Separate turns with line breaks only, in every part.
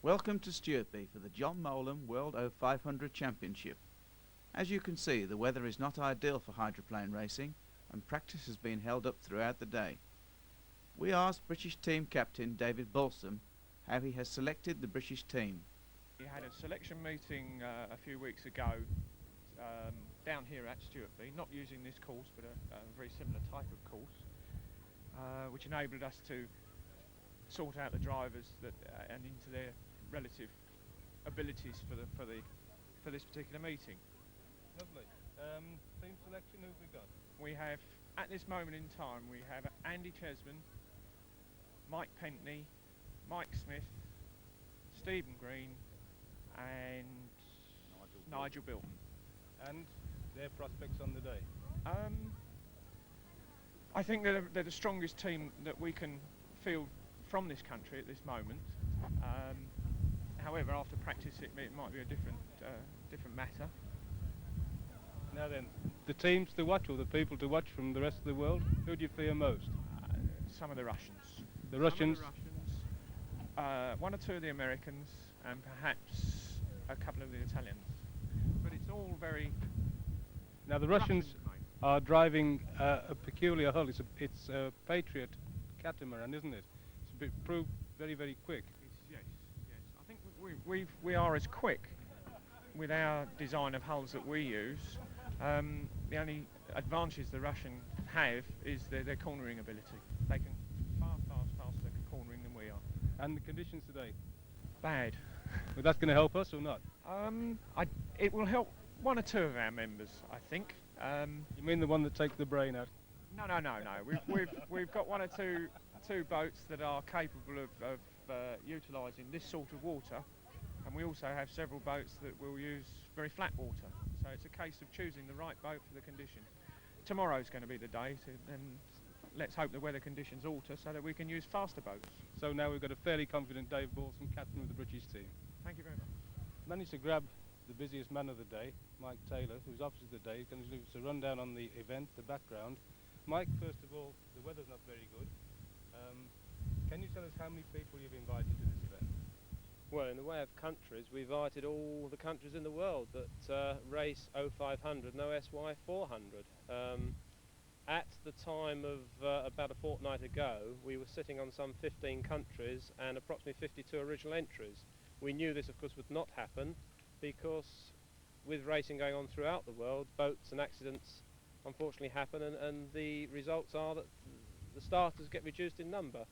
Welcome to Stewartby for the John Molan World f500 Championship. As you can see, the weather is not ideal for hydroplane racing and practice has been held up throughout the day. We asked British Team Captain David Balsam how he has selected the British team.
We had a selection meeting a few weeks ago down here at Stewartby, not using this course but a very similar type of course, which enabled us to sort out the drivers and into their relative abilities for this particular meeting.
Lovely. Team selection, who've we got?
We have, at this moment in time, we have Andy Chesman, Mike Pentney, Mike Smith, Stephen Green and Nigel Bilton.
And their prospects on the day?
I think they're the strongest team that we can field from this country at this moment. However, after practice it might be a different matter.
Now then, the teams to watch or the people to watch from the rest of the world, who do you fear most?
Some of the Russians.
The Russians?
Some of the Russians, one or two of the Americans, and perhaps a couple of the Italians. But it's all very...
Now the Russians are driving a peculiar hull. It's a Patriot catamaran, isn't it? It's proved very, very quick.
Yes. I think we are as quick with our design of hulls that we use. The only advantage the Russians have is their cornering ability. They can far faster cornering than we are.
And the conditions today?
Bad.
Well, that's going to help us or not?
It will help one or two of our members, I think.
You mean the one that takes the brain out?
No. We've got one or two boats that are capable of utilising this sort of water, and we also have several boats that will use very flat water. So it's a case of choosing the right boat for the conditions. Tomorrow's going to be the day, and let's hope the weather conditions alter so that we can use faster boats.
So now we've got a fairly confident Dave Balsam, captain of the British team.
Thank you very much.
Managed to grab the busiest man of the day, Mike Taylor, who's opposite the day. He's going to give us a rundown on the event, the background. Mike, first of all, the weather's not very good. Can you tell us how many people you've invited to this event?
Well, in the way of countries, we invited all the countries in the world that race 0500, no SY400. At the time of about a fortnight ago, we were sitting on some 15 countries and approximately 52 original entries. We knew this, of course, would not happen because with racing going on throughout the world, boats and accidents unfortunately happen, and the results are that the starters get reduced in number.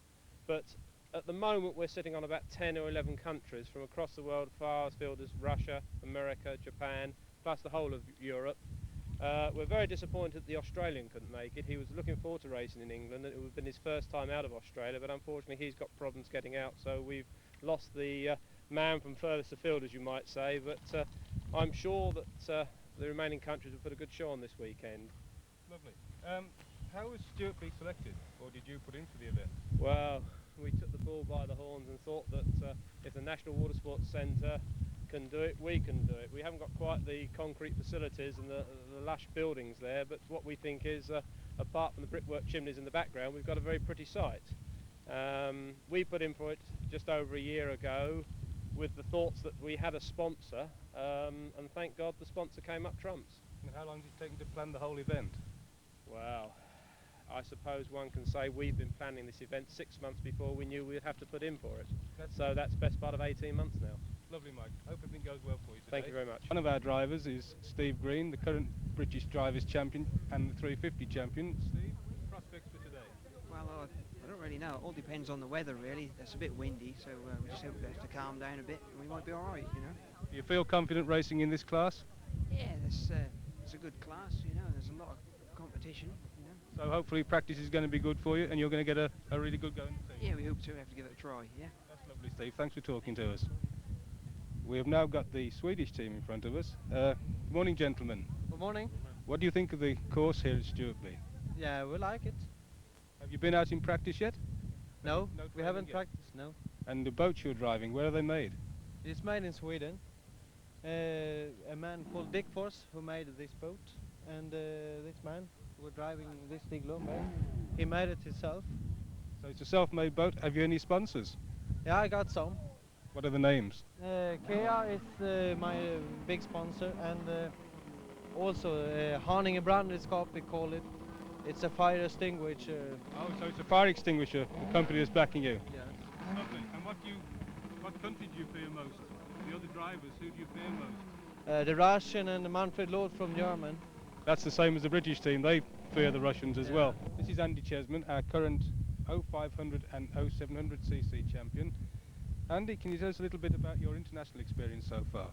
But at the moment we're sitting on about 10 or 11 countries from across the world, far afield as Russia, America, Japan, plus the whole of Europe. We're very disappointed that the Australian couldn't make it. He was looking forward to racing in England. It would have been his first time out of Australia, but unfortunately he's got problems getting out, so we've lost the man from furthest afield, as you might say. But I'm sure that the remaining countries will put a good show on this weekend.
Lovely. How was Stewartby selected, or did you put in for the event?
Well, we took the bull by the horns and thought that if the National Water Sports Centre can do it, we can do it. We haven't got quite the concrete facilities and the lush buildings there, but what we think is, apart from the brickwork chimneys in the background, we've got a very pretty site. We put in for it just over a year ago with the thoughts that we had a sponsor, and thank God the sponsor came up trumps.
And how long did it take you to plan the whole event?
Well, I suppose one can say we've been planning this event 6 months before we knew we'd have to put in for it. So that's the best part of 18 months now.
Lovely, Mike. Hope everything goes well for you today.
Thank you very much.
One of our drivers is Steve Green, the current British Drivers' Champion and the 350 champion. Steve, prospects for today?
Well, I don't really know. It all depends on the weather, really. It's a bit windy, so we just hope it has to calm down a bit, and we might be all right, you know.
Do you feel confident racing in this class?
Yeah, it's a good class, you know. There's a lot of competition, you know.
So hopefully practice is going to be good for you and you're going to get a really good going team.
Yeah, we hope to. We have to give it a try, yeah.
That's lovely, Steve. Thanks for talking to us. We have now got the Swedish team in front of us. Good morning, gentlemen.
Good morning.
What do you think of the course here at Stewartby?
Yeah, we like it.
Have you been out in practice yet?
No,
No
we haven't
training yet?
practiced, no.
And the boats you're driving, where are they made?
It's made in Sweden. A man called Dick Force who made this boat, and this man who was driving this Stiglo, he made it himself.
So it's a self-made boat. Have you any sponsors?
Yeah, I got some.
What are the names?
Kia is my big sponsor, and also Haningebrandredskap we call it. It's a fire extinguisher.
Oh, so it's a fire extinguisher, the company that's backing you.
Yes.
Lovely. And what country do you fear most? The other drivers, who do you fear most?
The Russian and Manfred Loth from German.
That's the same as the British team, they fear the Russians as well. This is Andy Chesman, our current 0500 and 0700cc champion. Andy, can you tell us a little bit about your international experience so far?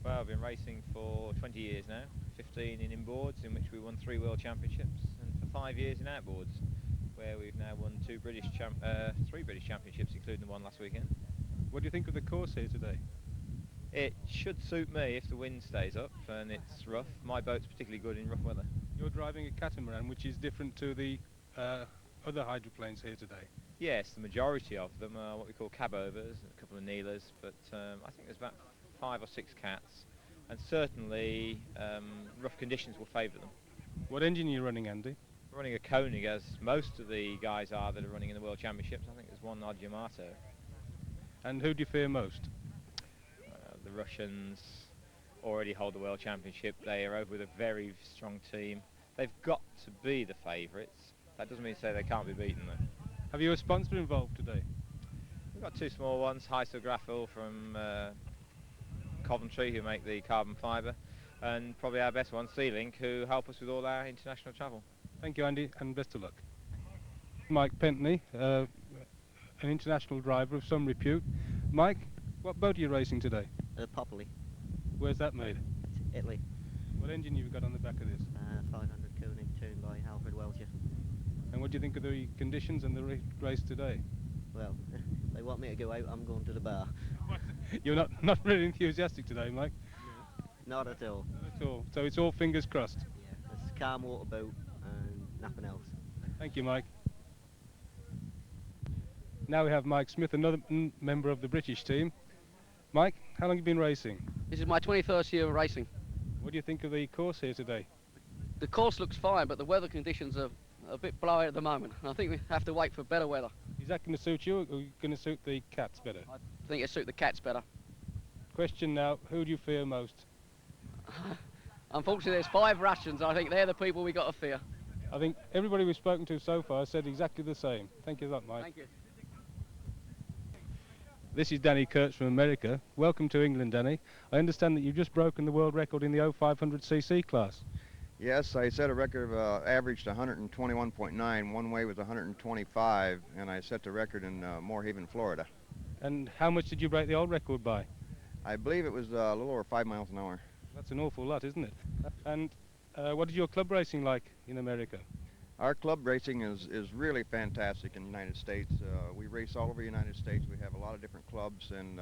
Well, I've been racing for 20 years now, 15 in inboards, in which we won 3 World Championships, and for 5 years in outboards, where we've now won 3 British Championships, including the one last weekend.
What do you think of the course here today?
It should suit me if the wind stays up and it's rough. My boat's particularly good in rough weather.
You're driving a catamaran, which is different to the other hydroplanes here today.
Yes, the majority of them are what we call cab-overs, a couple of kneelers, but I think there's about 5 or 6 cats, and certainly rough conditions will favour them.
What engine are you running, Andy?
We're running a Koenig, as most of the guys are that are running in the World Championships. I think there's one odd Yamato.
And who do you fear most?
The Russians already hold the World Championship. They are over with a very strong team. They've got to be the favourites. That doesn't mean to say they can't be beaten though.
Have you a sponsor involved today?
We've got 2 small ones, Graphil from Coventry, who make the carbon fibre, and probably our best one, Sealink, who help us with all our international travel.
Thank you, Andy, and best of luck. Mike Pentney, an international driver of some repute. Mike, what boat are you racing today?
Popoli.
Where's that made?
It's Italy.
What engine have you got on the back of this?
500 Koenig tuned by Alfred Welcher.
And what do you think of the conditions and the race today?
Well, they want me to go out, I'm going to the bar.
You're not really enthusiastic today, Mike?
Not at all.
Not at all. So it's all fingers crossed.
Yeah, it's a calm water boat and nothing else.
Thank you, Mike. Now we have Mike Smith, another member of the British team. Mike, how long have you been racing?
This is my 21st year of racing.
What do you think of the course here today?
The course looks fine, but the weather conditions are a bit blowy at the moment. I think we have to wait for better weather.
Is that going to suit you, or going to suit the cats better?
I think it suits the cats better.
Question now, who do you fear most?
Unfortunately, there's 5 Russians. I think they're the people we got to fear.
I think everybody we've spoken to so far said exactly the same. Thank you for that, Mike.
Thank you.
This is Danny Kurtz from America. Welcome to England, Danny. I understand that you've just broken the world record in the 0500cc class.
Yes, I set a record of averaged 121.9. One way was 125, and I set the record in Moorhaven, Florida.
And how much did you break the old record by?
I believe it was a little over 5 miles an hour.
That's an awful lot, isn't it? And what is your club racing like in America?
Our club racing is really fantastic in the United States. We race all over the United States. We have a lot of different clubs and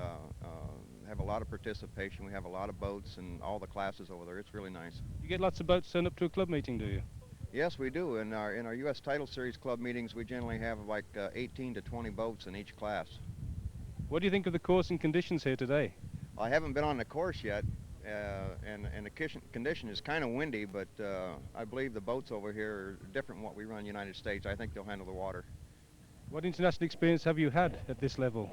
have a lot of participation. We have a lot of boats and all the classes over there. It's really nice.
You get lots of boats turned up to a club meeting, do you?
Yes, we do. In our U.S. Title Series club meetings, we generally have like 18 to 20 boats in each class.
What do you think of the course and conditions here today?
I haven't been on the course yet, and the condition is kind of windy, but I believe the boats over here are different from what we run in the United States. I think they'll handle the water.
What international experience have you had at this level?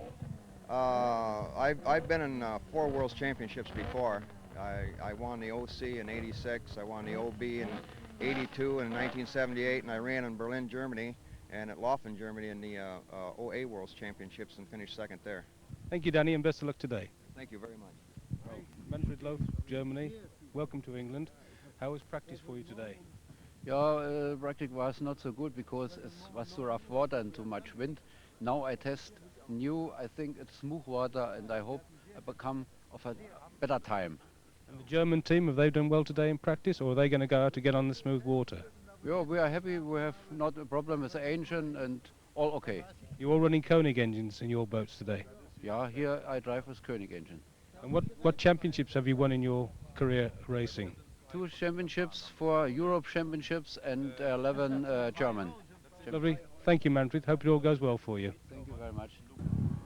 I've been in 4 World Championships before. I won the OC in '86, I won the OB in '82 and in 1978, and I ran in Berlin, Germany, and at Laufen, Germany in the OA World Championships and finished 2nd there.
Thank you, Danny, and best of luck today.
Thank you very much.
Well, Manfred Loth, Germany, welcome to England. How was practice for you today?
Yeah, practice was not so good because it was so rough water and too much wind. Now I test new, I think it's smooth water, and I hope I become of a better time.
And the German team, have they done well today in practice, or are they going to go out to get on the smooth water?
Yeah, we are happy. We have not a problem with the engine and all okay.
You're all running Koenig engines in your boats today?
Yeah, here I drive with Koenig engine.
And what championships have you won in your career racing?
2 championships, 4 Europe championships, and 11 German.
Lovely. Thank you, Manfred. Hope it all goes well for you.
Thank you very much.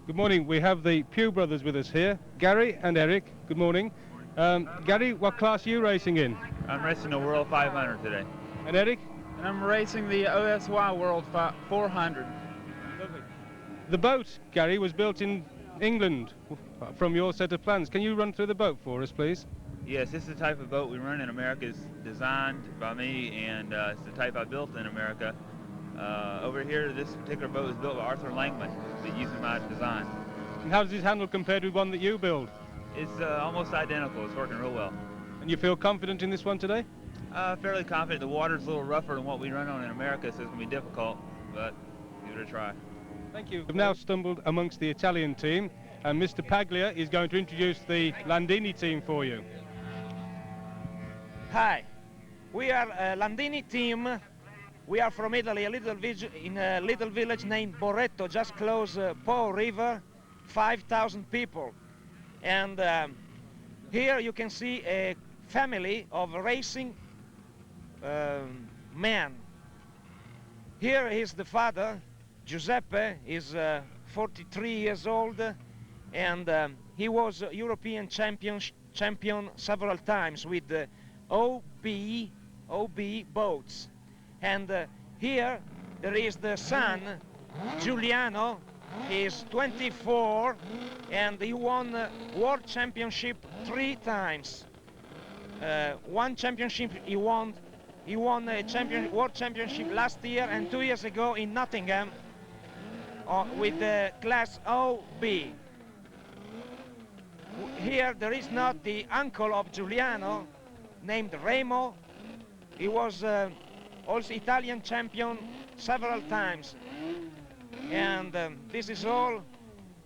Good morning. We have the Pugh brothers with us here, Gary and Eric. Good morning. Gary, what class are you racing in?
I'm racing the World 500 today.
And Eric?
And I'm racing the OSY World 400.
Lovely. The boat, Gary, was built in England, from your set of plans, can you run through the boat for us, please?
Yes, this is the type of boat we run in America. It's designed by me, and it's the type I built in America. Over here, this particular boat was built by Arthur Langman, that using my design.
And how does this handle compared with one that you build?
It's almost identical. It's working real well.
And you feel confident in this one today?
Fairly confident. The water's a little rougher than what we run on in America, so it's going to be difficult, but give it a try.
Thank you. We've now stumbled amongst the Italian team, and Mr. Paglia is going to introduce the Landini team for you.
Hi, we are Landini Team. We are from Italy, in a little village named Boretto, just close Po River, 5,000 people. And here you can see a family of racing men. Here is the father, Giuseppe, is 43 years old, and he was European champion several times with the OB boats. And here there is the son, Giuliano. He is 24, and he won World Championship 3 times. One championship he won a World Championship last year and 2 years ago in Nottingham with the class OB. Here there is not the uncle of Giuliano named Remo. He was also Italian champion several times. And this is all.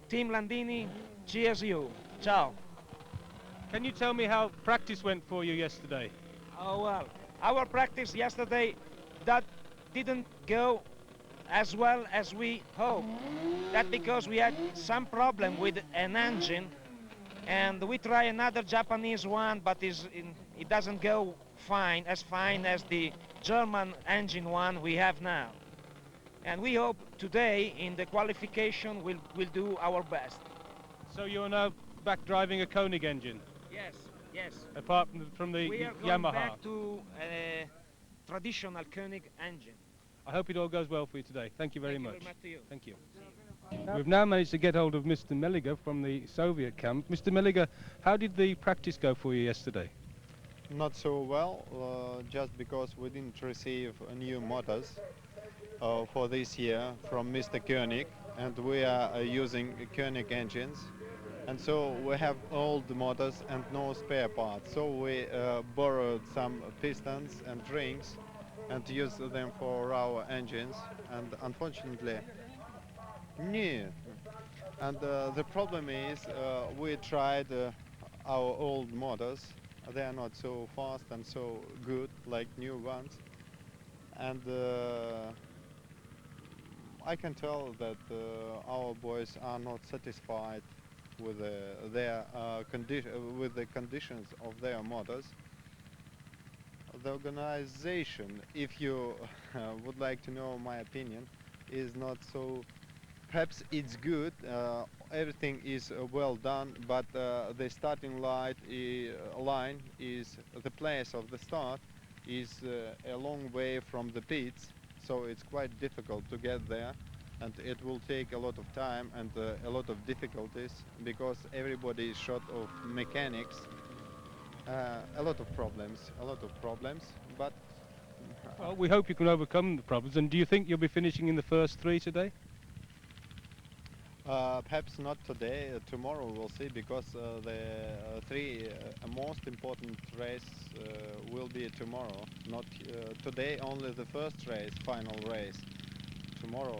Team Landini, cheers you. Ciao.
Can you tell me how practice went for you yesterday?
Oh, well, our practice yesterday that didn't go as well as we hoped. That's because we had some problem with an engine, and we try another Japanese one, but it doesn't go fine as the German engine one we have now. And we hope today in the qualification we'll do our best.
So you're now back driving a Koenig engine?
Yes, yes.
Apart from the
we are
Yamaha?
going back to a traditional Koenig engine.
I hope it all goes well for you today. Thank you very much.
Thank you very much to you.
Thank you. We've now managed to get hold of Mr. Meliger from the Soviet camp. Mr. Meliger, how did the practice go for you yesterday?
Not so well, just because we didn't receive new motors for this year from Mr. Koenig, and we are using Koenig engines, and so we have old motors and no spare parts. So we borrowed some pistons and rings and used them for our engines, and unfortunately, no. And the problem is we tried our old motors. They are not so fast and so good like new ones, and I can tell that our boys are not satisfied with with the conditions of their motors. The organization, if you would like to know my opinion, is not so. Perhaps it's good. Everything is well done, but the starting line is the place of the start is a long way from the pits, so it's quite difficult to get there, and it will take a lot of time and a lot of difficulties because everybody is short of mechanics. A lot of problems, but
well, we hope you can overcome the problems. And do you think you'll be finishing in the first 3 today?
Perhaps not today. Tomorrow we'll see, because the most important race will be tomorrow. Not today. Only the first race, final race. Tomorrow,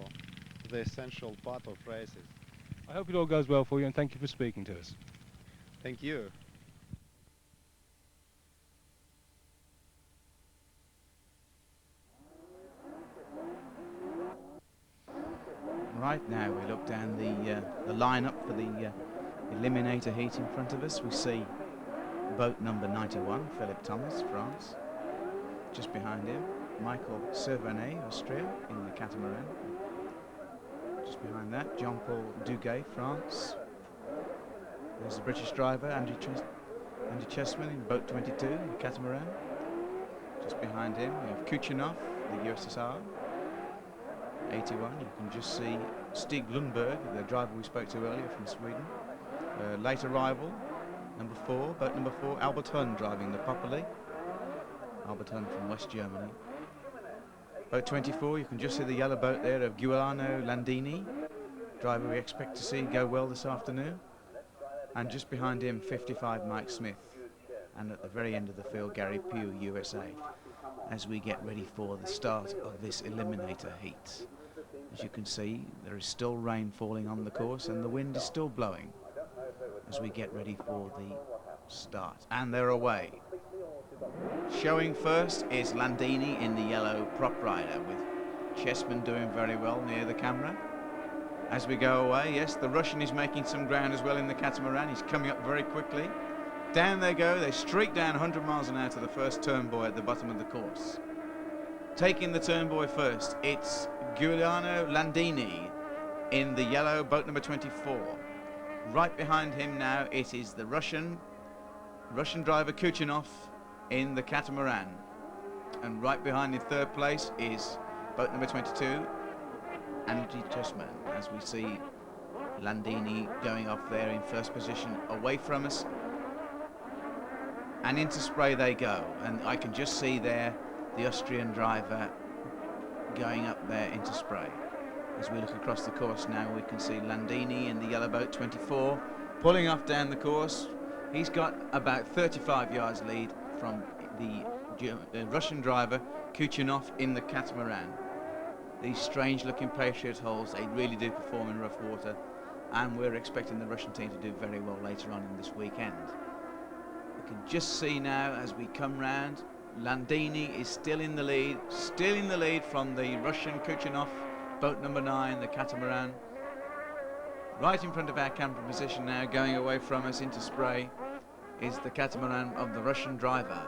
the essential part of races.
I hope it all goes well for you, and thank you for speaking to us.
Thank you.
Right now we look down the lineup for the Eliminator Heat in front of us. We see boat number 91, Philip Thomas, France. Just behind him, Michael Servanet, Austria, in the catamaran. Just behind that, Jean-Paul Duguay, France. There's the British driver, Andy Chessman, in boat 22, the catamaran. Just behind him, we have Kuchinov, the USSR. 81, you can just see Stig Lundberg, the driver we spoke to earlier from Sweden. Late arrival, number 4, boat number 4, Albert Hun driving the Popoli. Albert Hun from West Germany. Boat 24, you can just see the yellow boat there of Giuliano Landini, driver we expect to see go well this afternoon. And just behind him, 55, Mike Smith. And at the very end of the field, Gary Pugh, USA, as we get ready for the start of this Eliminator Heat. As you can see, there is still rain falling on the course and the wind is still blowing as we get ready for the start. And they're away. Showing first is Landini in the yellow prop rider, with Chessman doing very well near the camera. As we go away, yes, the Russian is making some ground as well in the catamaran. He's coming up very quickly. Down they go. They streak down 100 miles an hour to the first turn buoy at the bottom of the course. Taking the turn buoy first, it's Giuliano Landini in the yellow boat number 24. Right behind him now, it is the Russian driver Kuchinov in the catamaran. And right behind in third place is boat number 22, Andy Chessman, as we see Landini going off there in first position away from us. And into spray they go, and I can just see there the Austrian driver going up there into spray. As we look across the course now, we can see Landini in the yellow boat 24 pulling off down the course. He's got about 35 yards lead from the Russian driver Kuchinov in the catamaran. These strange looking Patriot hulls, they really do perform in rough water, and we're expecting the Russian team to do very well later on in this weekend. We can just see now as we come round, Landini is still in the lead from the Russian Kuchinov, boat number 9, the catamaran. Right in front of our camera position now, going away from us into spray, is the catamaran of the Russian driver.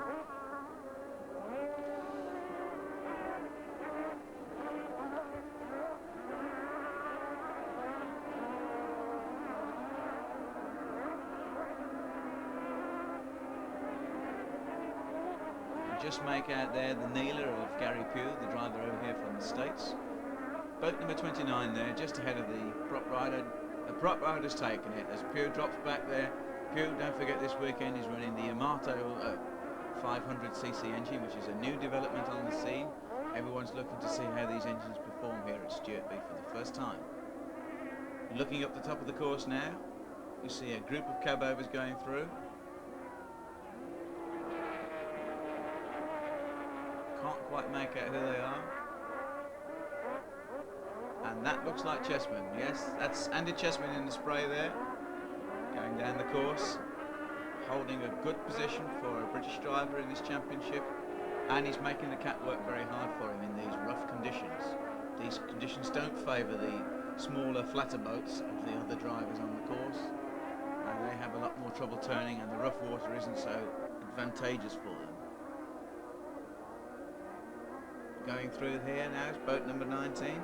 Just make out there the kneeler of Gary Pugh, the driver over here from the States. Boat number 29 there, just ahead of the prop rider. The prop rider's taken it as Pugh drops back there. Pugh, don't forget, this weekend is running the Yamato 500cc engine, which is a new development on the scene. Everyone's looking to see how these engines perform here at Stewartby for the first time. Looking up the top of the course now, you see a group of cab overs going through. Can't quite make out who they are. And that looks like Chessman. Yes, that's Andy Chessman in the spray there, going down the course, holding a good position for a British driver in this championship, and he's making the cat work very hard for him in these rough conditions. These conditions don't favour the smaller, flatter boats of the other drivers on the course, and they have a lot more trouble turning, and the rough water isn't so advantageous for them. Going through here now is boat number 19.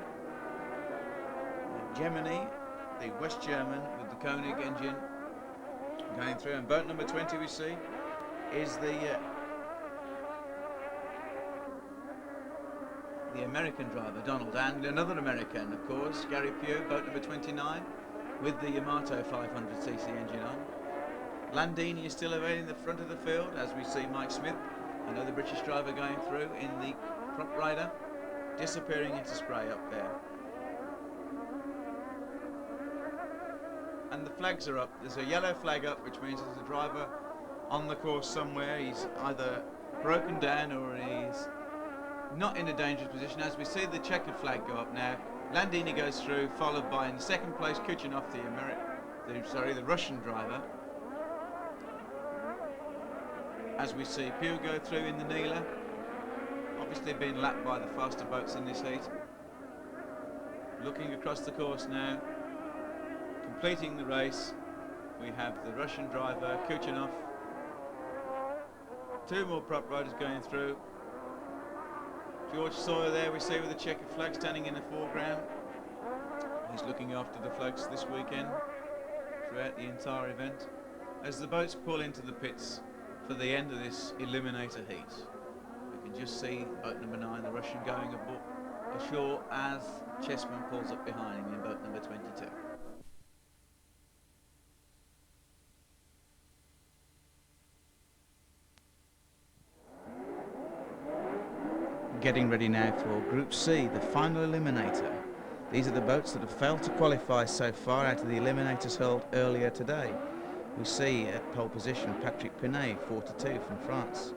Gemini, the West German with the Koenig engine, going through, and boat number 20 we see is the American driver, Donald, and another American, of course, Gary Pugh, boat number 29, with the Yamato 500cc engine on. Landini is still away in the front of the field, as we see Mike Smith, another British driver, going through in the prop rider, disappearing into spray up there. And the flags are up. There's a yellow flag up, which means there's a driver on the course somewhere. He's either broken down or he's not in a dangerous position. As we see the checkered flag go up now, Landini goes through, followed by, in second place, Kuchinov, the Russian driver. As we see Pugh go through in the kneeler, obviously being lapped by the faster boats in this heat. Looking across the course now, completing the race, we have the Russian driver, Kuchinov. Two more prop riders going through. George Sawyer there we see with the checkered flag standing in the foreground. He's looking after the flags this weekend throughout the entire event. As the boats pull into the pits for the end of this Eliminator Heat, we can just see boat number 9, the Russian, going ashore as Chessman pulls up behind him in boat number 22. Getting ready now for Group C, the final eliminator. These are the boats that have failed to qualify so far out of the eliminators held earlier today. We see at pole position Patrick Pinet, 42 from France.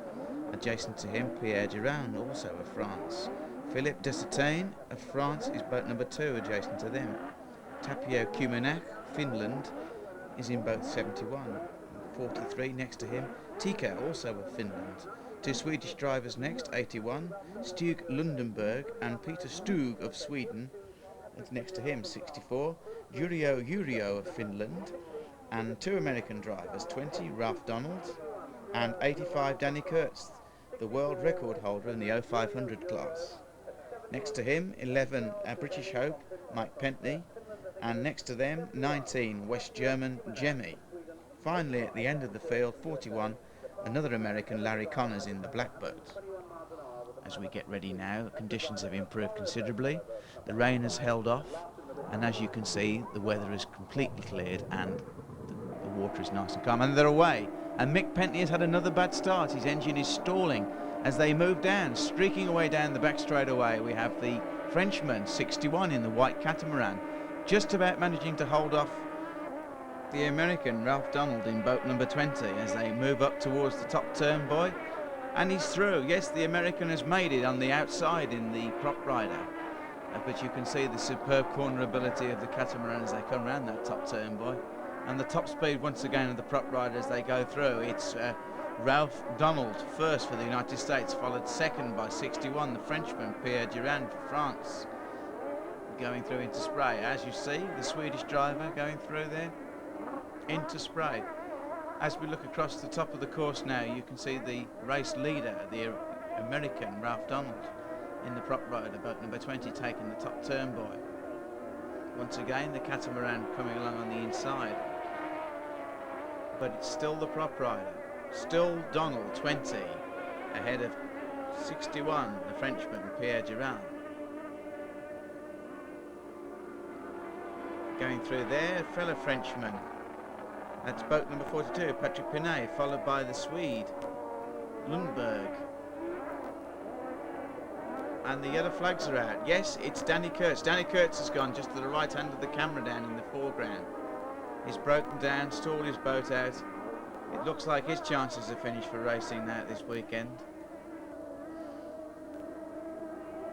Adjacent to him, Pierre Durand, also of France. Philippe Dessertain of France is boat number 2 adjacent to them. Tapio Kumanak, Finland, is in boat 71. 43 next to him, Tika, also of Finland. 2 Swedish drivers next, 81, Stug Lundenberg and Peter Stug of Sweden. And next to him, 64, Yurio of Finland, and 2 American drivers, 20, Ralph Donald, and 85, Danny Kurtz, the world record holder in the 0500 class. Next to him, 11, British Hope, Mike Pentney, and next to them, 19, West German, Jemmy. Finally, at the end of the field, 41, another American, Larry Connors, in the black boat. As we get ready now, conditions have improved considerably. The rain has held off, and as you can see, the weather is completely cleared and the water is nice and calm, and they're away. And Mick Pentney has had another bad start. His engine is stalling as they move down, streaking away down the back straightaway. We have the Frenchman, 61, in the white catamaran, just about managing to hold off the American, Ralph Donald, in boat number 20 as they move up towards the top turn buoy. And he's through. Yes, the American has made it on the outside in the prop rider. But you can see the superb corner ability of the catamaran as they come around that top turn buoy. And the top speed once again of the prop rider as they go through. It's Ralph Donald first for the United States, followed second by 61, the Frenchman, Pierre Durand for France, going through into spray. As you see, the Swedish driver going through there into spray. As we look across the top of the course now, you can see the race leader, the American Ralph Donald, in the prop rider, boat number 20, taking the top turn buoy. Once again, the catamaran coming along on the inside. But it's still the prop rider, still Donald, 20, ahead of 61, the Frenchman, Pierre Durand. Going through there, fellow Frenchman. That's boat number 42, Patrick Pinet, followed by the Swede, Lundberg. And the yellow flags are out. Yes, it's Danny Kurtz. Danny Kurtz has gone just to the right hand of the camera down in the foreground. He's broken down, stalled his boat out. It looks like his chances are finished for racing now this weekend.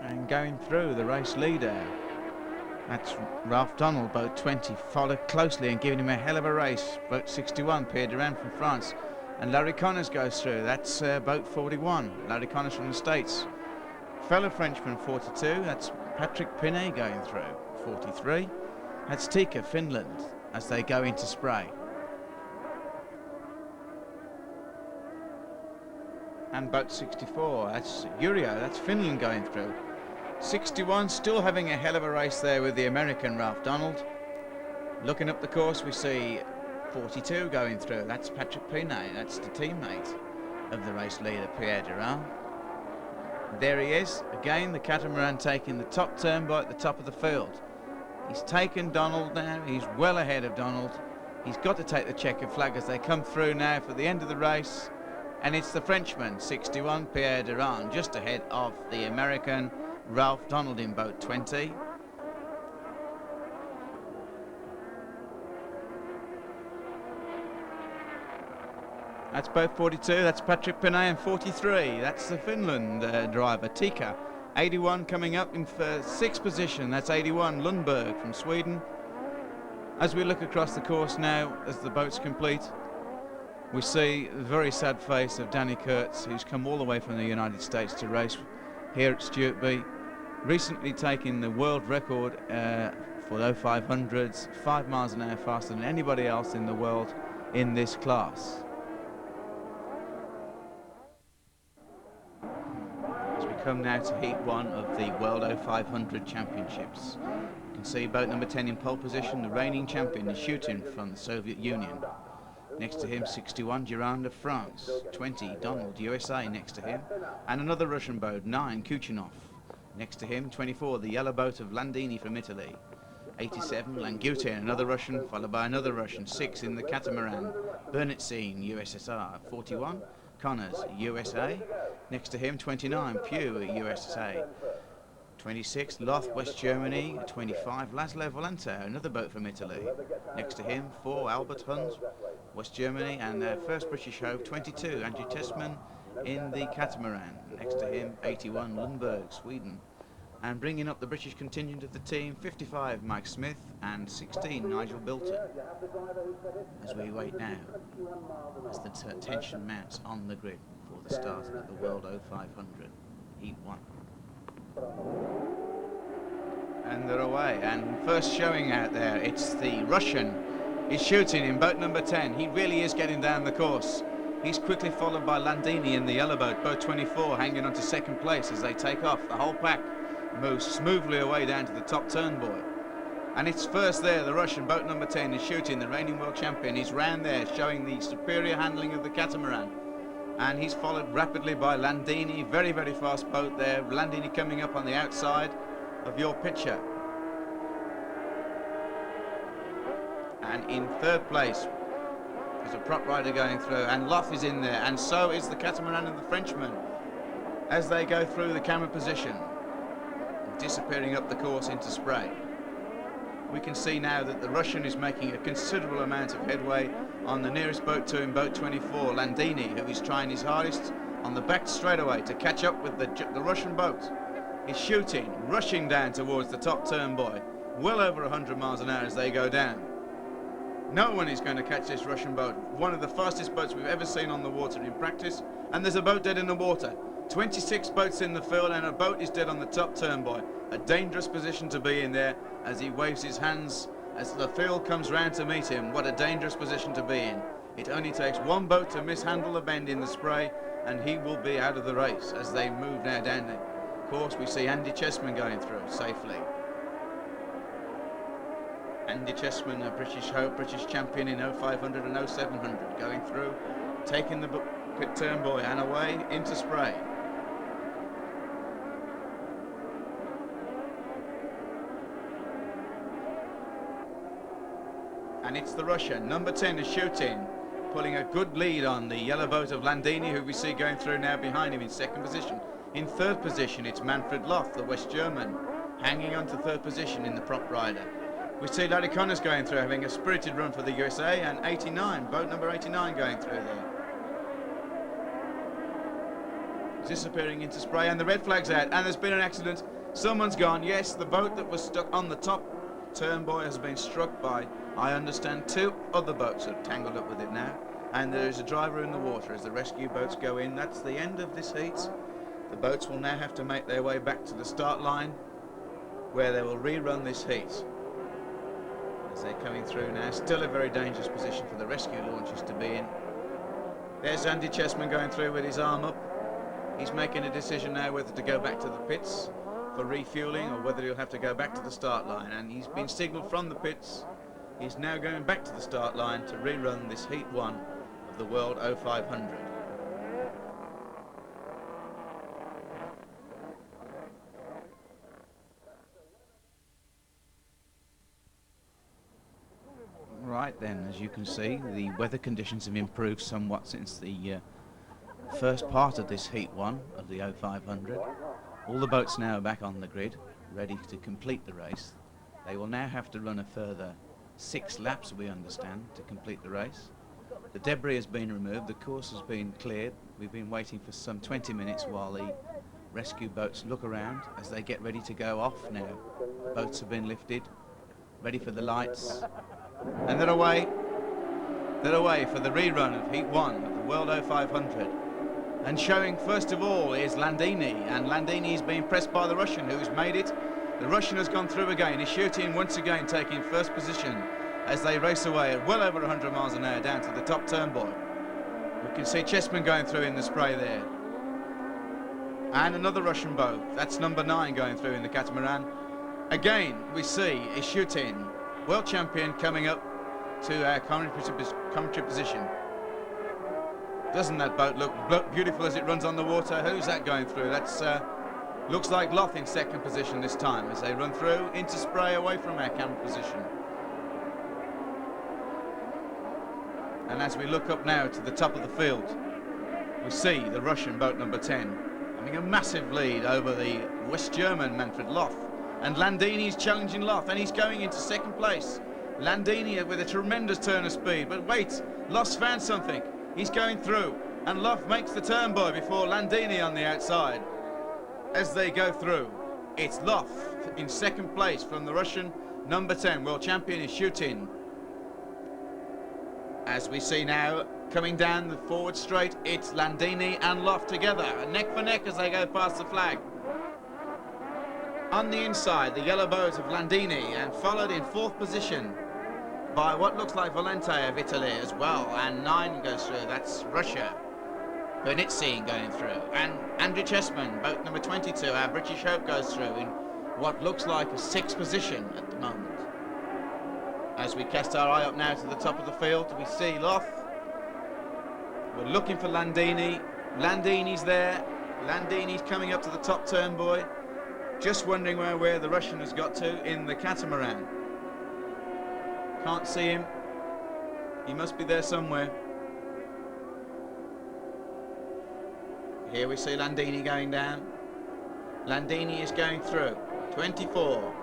And going through, the race leader, that's Ralph Donald, boat 20, followed closely and giving him a hell of a race. Boat 61, Pierre Durand from France. And Larry Connors goes through. That's boat 41, Larry Connors from the States. Fellow Frenchman, 42, that's Patrick Pinet going through. 43, that's Tika, Finland, as they go into spray. And boat 64, that's Yurio, that's Finland going through. 61 still having a hell of a race there with the American Ralph Donald. Looking up the course, we see 42 going through. That's Patrick Pinet, that's the teammate of the race leader, Pierre Durand. There he is, again the catamaran taking the top turn by at the top of the field. He's taken Donald now, he's well ahead of Donald. He's got to take the checkered flag as they come through now for the end of the race. And it's the Frenchman, 61, Pierre Durand, just ahead of the American Ralph Donald in boat 20. That's boat 42, that's Patrick Pinet, and 43, that's the Finland driver, Tika. 81 coming up in for 6th position, that's 81, Lundberg from Sweden. As we look across the course now, as the boat's complete, we see the very sad face of Danny Kurtz, who's come all the way from the United States to race here at Stewartby, recently taking the world record for the 0500s, 5 miles an hour faster than anybody else in the world in this class. As we come now to Heat 1 of the World 0500 Championships, you can see boat number 10 in pole position, the reigning champion, is shooting from the Soviet Union. Next to him, 61, Durand of France. 20, Donald, USA, next to him. And another Russian boat, 9, Kuchinov. Next to him, 24, the yellow boat of Landini from Italy. 87, Langutin, another Russian, followed by another Russian. 6 in the catamaran, Bernitsyn, USSR. 41, Connors, USA. Next to him, 29, Pugh, USA. 26, Loth, West Germany. 25, Laszlo Volante, another boat from Italy. Next to him, 4, Albert Huns, West Germany, and their first British hope, 22, Andrew Tessman in the catamaran. Next to him, 81, Lundberg, Sweden. And bringing up the British contingent of the team, 55, Mike Smith, and 16, Nigel Bilton. As we wait now, as the tension mounts on the grid for the start of the World 0500, Heat 1. And they're away, and first showing out there, it's the Russian. He's shooting in boat number 10. He really is getting down the course. He's quickly followed by Landini in the yellow boat, boat 24, hanging on to second place as they take off. The whole pack moves smoothly away down to the top turn buoy. And it's first there, the Russian, boat number 10, is shooting, the reigning world champion. He's round there, showing the superior handling of the catamaran. And he's followed rapidly by Landini, very, very fast boat there. Landini coming up on the outside of your picture. And in third place, there's a prop rider going through, and Loth is in there, and so is the catamaran of the Frenchman as they go through the camera position, disappearing up the course into spray. We can see now that the Russian is making a considerable amount of headway on the nearest boat to him, boat 24, Landini, who is trying his hardest on the back straightaway to catch up with the Russian boat. He's shooting, rushing down towards the top turn buoy, well over 100 miles an hour as they go down. No one is going to catch this Russian boat, one of the fastest boats we've ever seen on the water in practice, and there's a boat dead in the water. 26 boats in the field, and a boat is dead on the top turn buoy. A dangerous position to be in there as he waves his hands as the field comes round to meet him. What a dangerous position to be in. It only takes one boat to mishandle a bend in the spray, and he will be out of the race as they move now down the course. We see Andy Chessman going through safely. Andy Chessman, a British hope, British champion in 0500 and 0700, going through, taking the pit turn buoy and away into spray. And it's the Russian, number 10 is shooting, pulling a good lead on the yellow boat of Landini, who we see going through now behind him in second position. In third position, it's Manfred Loth, the West German, hanging on to third position in the prop rider. We see Larry Connors going through, having a spirited run for the USA, and 89, boat number 89 going through there. Disappearing into spray, and the red flag's out, and there's been an accident. Someone's gone. Yes, the boat that was stuck on the top turn buoy has been struck by, I understand, 2 other boats are tangled up with it now, and there is a driver in the water as the rescue boats go in. That's the end of this heat. The boats will now have to make their way back to the start line, where they will rerun this heat. As they're coming through now, still a very dangerous position for the rescue launches to be in. There's Andy Chessman going through with his arm up. He's making a decision now whether to go back to the pits for refueling or whether he'll have to go back to the start line, and he's been signalled from the pits. He's now going back to the start line to rerun this Heat 1 of the World 0500. Right then, as you can see, the weather conditions have improved somewhat since the first part of this Heat 1 of the 0500. All the boats now are back on the grid, ready to complete the race. They will now have to run a further 6 laps, we understand, to complete the race. The debris has been removed, the course has been cleared. We've been waiting for some 20 minutes while the rescue boats look around as they get ready to go off now. Boats have been lifted, ready for the lights. And they're away for the rerun of Heat 1 of the World 0500. And showing first of all is Landini, and Landini is being pressed by the Russian, who has made it. The Russian has gone through again. He's shooting once again, taking first position as they race away at well over 100 miles an hour down to the top turn buoy. We can see Chessman going through in the spray there. And another Russian boat, that's number 9 going through in the catamaran. Again, we see is shooting. World champion coming up to our commentary position. Doesn't that boat look beautiful as it runs on the water? Who's that going through? That's Looks like Loth in second position this time as they run through into spray away from our camera position. And as we look up now to the top of the field, we see the Russian boat number 10 having a massive lead over the West German Manfred Loth. And Landini's challenging Loth, and he's going into second place. Landini with a tremendous turn of speed, but wait, Loth's found something. He's going through, and Loth makes the turn by before Landini on the outside. As they go through, it's Loth in second place from the Russian number 10 world champion is shooting. As we see now, coming down the forward straight, it's Landini and Loth together, neck for neck as they go past the flag. On the inside, the yellow boat of Landini, and followed in fourth position by what looks like Valente of Italy as well, and 9 goes through, that's Russia. Bernitzi going through, and Andrew Chessman, boat number 22, our British Hope, goes through in what looks like a 6th position at the moment. As we cast our eye up now to the top of the field, we see Loth. We're looking for Landini. Landini's there. Landini's coming up to the top turn buoy. Just wondering where the Russian has got to in the catamaran. Can't see him. He must be there somewhere. Here we see Landini going down. Landini is going through. 24.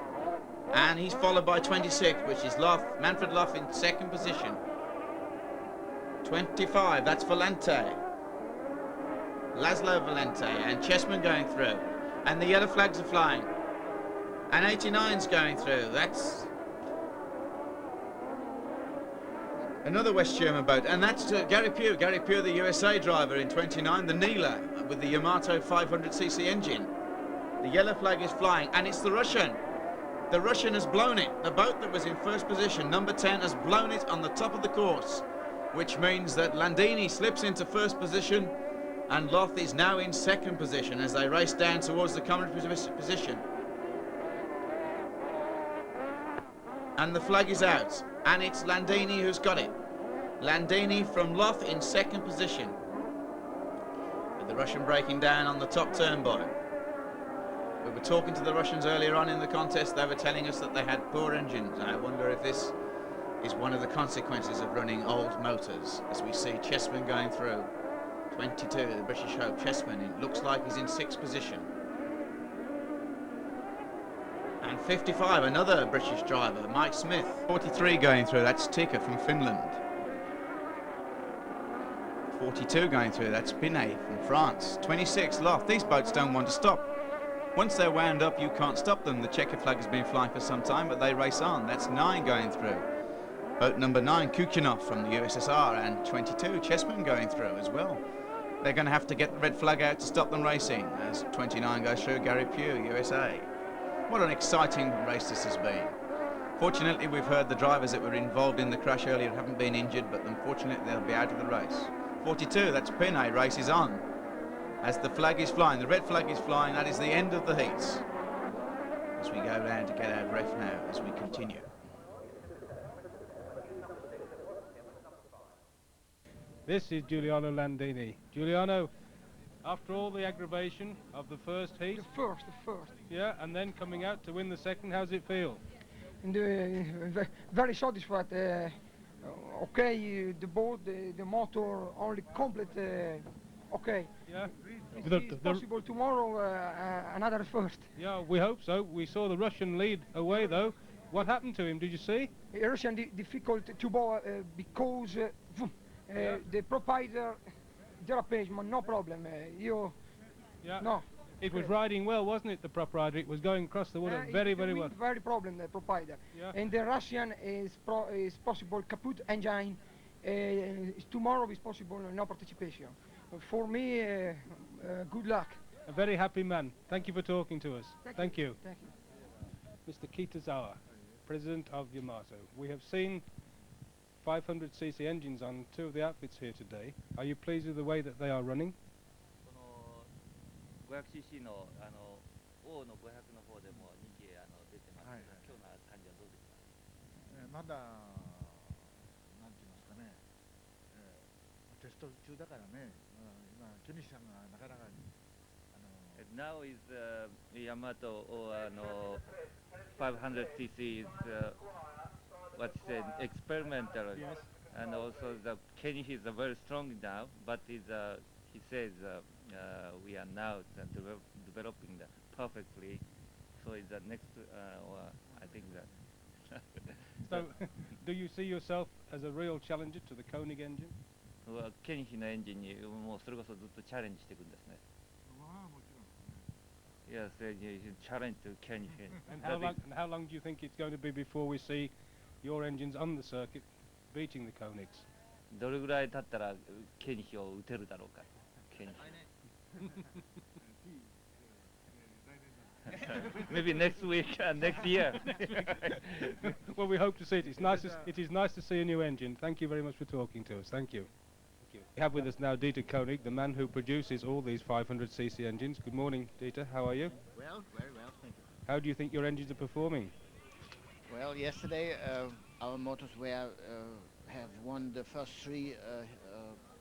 And he's followed by 26, which is Loth, Manfred Loth in second position. 25, that's Valente. Laszlo Valente, and Chessman going through. And the yellow flags are flying. And 89's going through. That's another West German boat. And that's Gary Pugh. Gary Pugh, the USA driver in 29, the Neela with the Yamato 500cc engine. The yellow flag is flying, and it's the Russian. The Russian has blown it. The boat that was in first position, number 10, has blown it on the top of the course, which means that Landini slips into first position and Loth is now in second position as they race down towards the common position. And the flag is out, and it's Landini who's got it. Landini from Loth in second position, with the Russian breaking down on the top turn buoy. We were talking to the Russians earlier on in the contest. They were telling us that they had poor engines. I wonder if this is one of the consequences of running old motors, as we see Chessman going through. 22, the British Hope. Chessman, it looks like he's in sixth position. And 55, another British driver, Mike Smith. 43 going through, that's Tika from Finland. 42 going through, that's Pinet from France. 26, Loth. These boats don't want to stop. Once they're wound up, you can't stop them. The checker flag has been flying for some time, but they race on. That's 9 going through. Boat number 9, Kukinov from the USSR, and 22, Chessman going through as well. They're going to have to get the red flag out to stop them racing, as 29 goes through, Gary Pugh, USA. What an exciting race this has been. Fortunately, we've heard the drivers that were involved in the crash earlier haven't been injured, but unfortunately they'll be out of the race. 42, that's Pinet, races on. As the flag is flying, the red flag is flying, that is the end of the heats. As we go round to get our breath now, as we continue.
This is Giuliano Landini. Giuliano, after all the aggravation of the first heat.
The first.
Yeah, and then coming out to win the second, how's it feel?
Very satisfied. Okay, the boat, the motor, only complete. Okay.
Yeah.
It's possible tomorrow another first.
Yeah, we hope so. We saw the Russian lead away though. What happened to him? Did you see?
Russian difficult to bow because the proprietor derapage, no problem.
Yeah.
No.
It was riding well, wasn't it? The proprietor. It was going across the water very well.
Very problem the proprietor.
Yeah.
And the Russian is possible kaput engine. Tomorrow is possible no participation. For me, good luck.
A very happy man. Thank you for talking to us. Thank you.
Thank you.
Mr. Kitazawa, President of Yamato. We have seen 500cc engines on 2 of the outfits here today. Are you pleased with the way that they are running?
500cc の王の500の方でも人気出てますけど、今日の感じはどうですか？
まだなんて言いますかね、テスト中だからね、今ケニシさんがなかなか
now is Yamato or 500cc is what's said experimental.
Yes.
And also the Kenny is very strong now, but he says we are now developing that perfectly. So it's the next, I think that.
So, do you see yourself as a real challenger to the Koenig engine?
ケニヒのエンジンにもうそれこそずっとチャレンジしていくんですね。Yes, you challenge to Kenny.
And how long do you think it's going to be before we see your engines on the circuit beating the Koenigs?
どれぐらい経ったらケニヒを打てるだろうか。ケニヒ。Maybe next week, next year.
Well, we hope to see it. It is nice to see a new engine. Thank you very much for talking to us. Thank you. We have with us now Dieter Koenig, the man who produces all these 500cc engines. Good morning, Dieter. How are you?
Well, very well, thank you.
How do you think your engines are performing?
Well, yesterday our motors have won the first three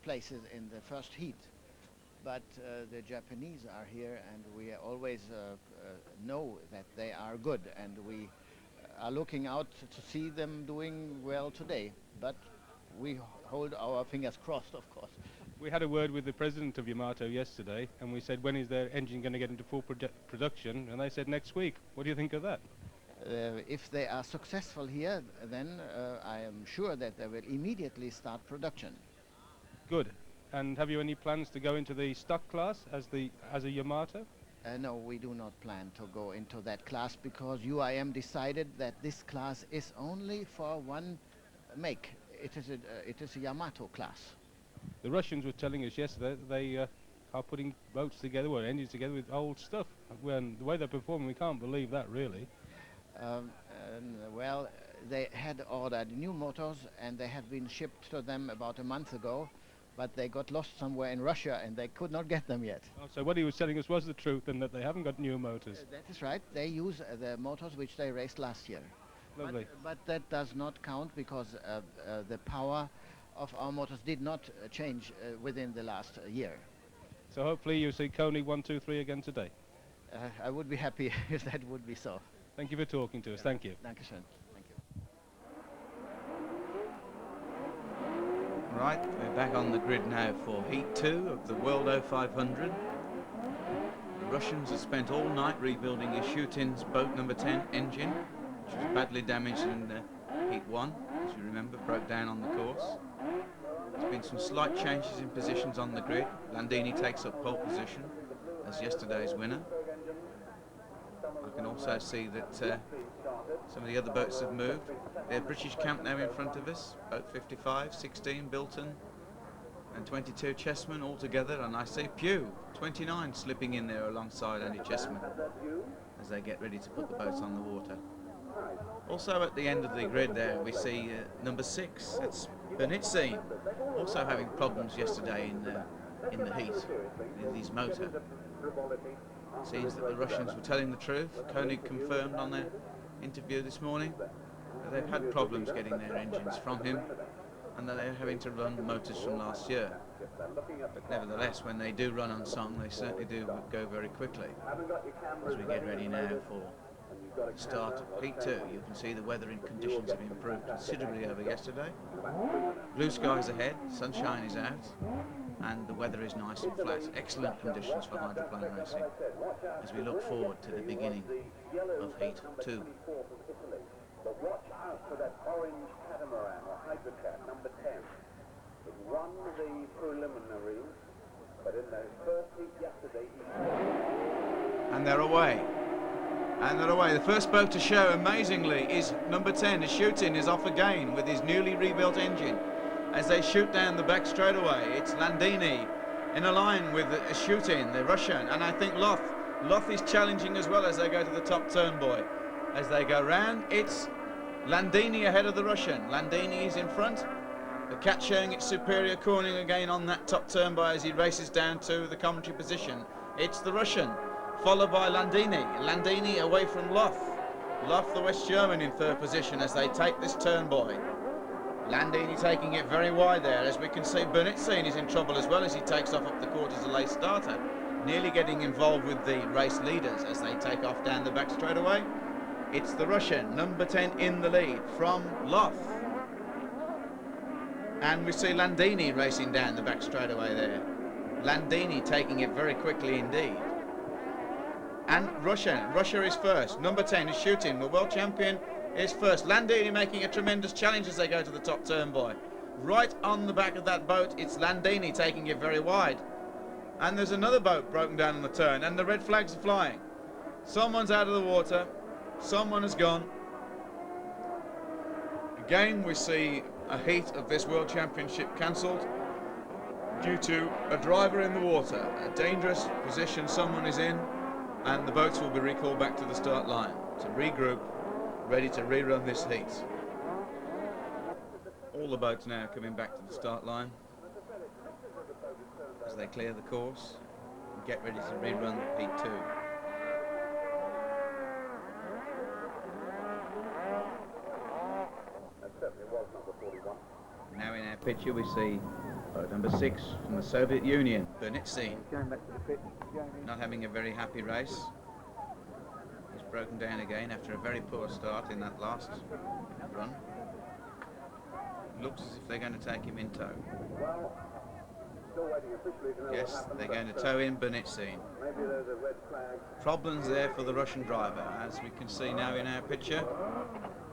places in the first heat. But the Japanese are here, and we always know that they are good, and we are looking out to see them doing well today. But we hold our fingers crossed, of course.
We had a word with the president of Yamato yesterday, and we said, when is their engine going to get into full production? And they said next week. What do you think of that?
If they are successful here, then I am sure that they will immediately start production.
Good. And have you any plans to go into the stock class as a Yamato?
No, we do not plan to go into that class because UIM decided that this class is only for one make. It is a Yamato class.
The Russians were telling us yesterday that they are putting boats together, or engines together with old stuff. When the way they're performing, we can't believe that, really.
Well, they had ordered new motors, and they had been shipped to them about a month ago, but they got lost somewhere in Russia, and they could not get them yet.
Oh, so what he was telling us was the truth, and that they haven't got new motors.
That is right. They use the motors which they raced last year.
Lovely.
But that does not count because the power of our motors did not change within the last year.
So hopefully you see Koenig 1, 2, 3 again today.
I would be happy if that would be so.
Thank you for talking to us. Thank you.
Dankeschön. Thank you.
Right, we're back on the grid now for Heat 2 of the World 0500. The Russians have spent all night rebuilding Ishutin's boat number 10 engine, which was badly damaged in Heat 1, as you remember, broke down on the course. There's been some slight changes in positions on the grid. Landini takes up pole position as yesterday's winner. I can also see that some of the other boats have moved. There's British camp now in front of us, boat 55, 16 Bilton and 22 Chessman all together, and I see Pugh 29 slipping in there alongside Andy Chessman as they get ready to put the boats on the water. Also at the end of the grid there we see number 6, that's Bernitsyn, also having problems yesterday in the heat with his motor. Seems that the Russians were telling the truth. Koenig confirmed on their interview this morning that they've had problems getting their engines from him and that they're having to run motors from last year. But nevertheless, when they do run on song, they certainly do go very quickly. As we get ready now for the start of Heat 2, you can see the weathering conditions have improved considerably over yesterday. Blue skies ahead, sunshine is out, and the weather is nice and flat. Excellent conditions for hydroplane racing as we look forward to the beginning of Heat 2.
But watch out for that orange catamaran or hydrocat, number 10. It won the preliminaries, but in the first heat yesterday he...
And they're away. And they're away. The first boat to show, amazingly, is number 10. Ishutin is off again with his newly rebuilt engine. As they shoot down the back straightaway, it's Landini in a line with Ishutin, the Russian, and I think Loth is challenging as well as they go to the top turn buoy. As they go round, it's Landini ahead of the Russian. Landini is in front. The cat showing its superior cornering again on that top turn buoy as he races down to the commentary position. It's the Russian, followed by Landini. Landini away from Loth. Loth, the West German, in third position as they take this turn buoy. Landini taking it very wide there. As we can see, Bernitsyn is in trouble as well as he takes off up the court as a late starter. nearly getting involved with the race leaders as they take off down the back straightaway. It's the Russian, number 10 in the lead from Loth. And we see Landini racing down the back straightaway there. Landini taking it very quickly indeed. And Russia is first. Number 10 is shooting. The world champion is first. Landini making a tremendous challenge as they go to the top turn, boy. Right on the back of that boat, it's Landini taking it very wide. And there's another boat broken down on the turn, and the red flags are flying. Someone's out of the water. Someone has gone. Again, we see a heat of this World Championship cancelled due to a driver in the water. A dangerous position someone is in, and the boats will be recalled back to the start line to regroup, ready to rerun this heat. All the boats now coming back to the start line as they clear the course and get ready to rerun Heat 2. Now in our picture we see boat number 6 from the Soviet Union, Bernitsin, not having a very happy race. He's broken down again after a very poor start in that last run. Looks as if they're going to take him in tow. Yes, they're going to tow in Bernitsin. Problems there for the Russian driver, as we can see now in our picture.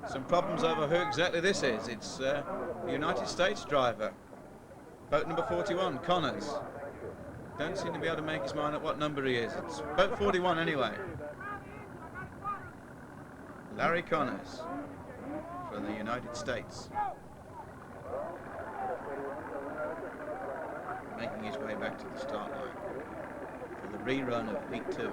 Some problems over who exactly this is. It's the United States driver. Boat number 41, Connors. Don't seem to be able to make his mind up what number he is. It's boat 41 anyway. Larry Connors from the United States. Making his way back to the start line for the rerun of Heat 2.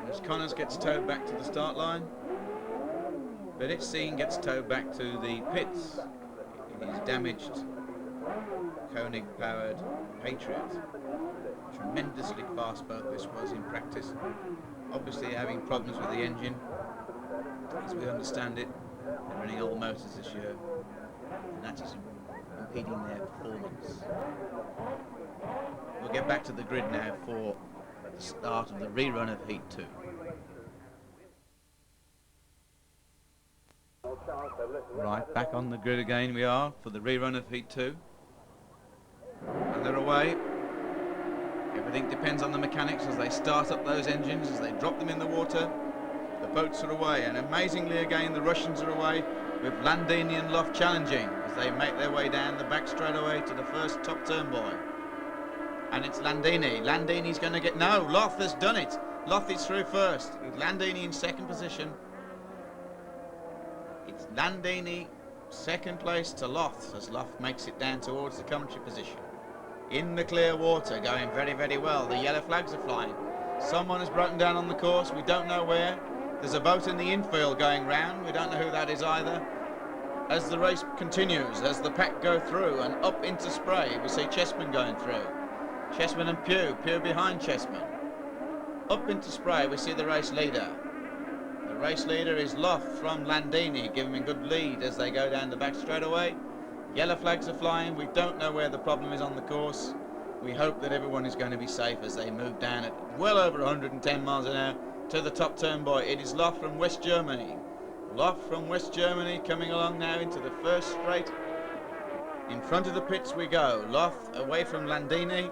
As Connors gets towed back to the start line, Bernitsin gets towed back to the pits in his damaged Koenig powered Patriot. Tremendously fast boat this was in practice. Obviously having problems with the engine, as we understand it. They're running old motors this year, and that is impeding their performance. We'll get back to the grid now for the start of the rerun of Heat 2. Right, back on the grid again we are for the rerun of Heat 2. And they're away. Everything depends on the mechanics as they start up those engines, as they drop them in the water. The boats are away, and amazingly again the Russians are away, with Landini and Loth challenging as they make their way down the back straightaway to the first top turn, boy. And it's Landini. Landini's going to get... No, Loth has done it. Loth is through first, with Landini in second position. It's Landini, second place to Loth, as Loth makes it down towards the commentary position. In the clear water, going very, very well. The yellow flags are flying. Someone has broken down on the course. We don't know where. There's a boat in the infield going round. We don't know who that is either. As the race continues, as the pack go through and up into Spray, we see Chessman going through. Chessman and Pugh behind Chessman. Up into Spray, we see the race leader. The race leader is Loth from Landini, giving him a good lead as they go down the back straightaway. Yellow flags are flying. We don't know where the problem is on the course. We hope that everyone is going to be safe as they move down at well over 110 miles an hour to the top turn, boy. It is Loth from West Germany. Loth from West Germany coming along now into the first straight. In front of the pits we go. Loth away from Landini.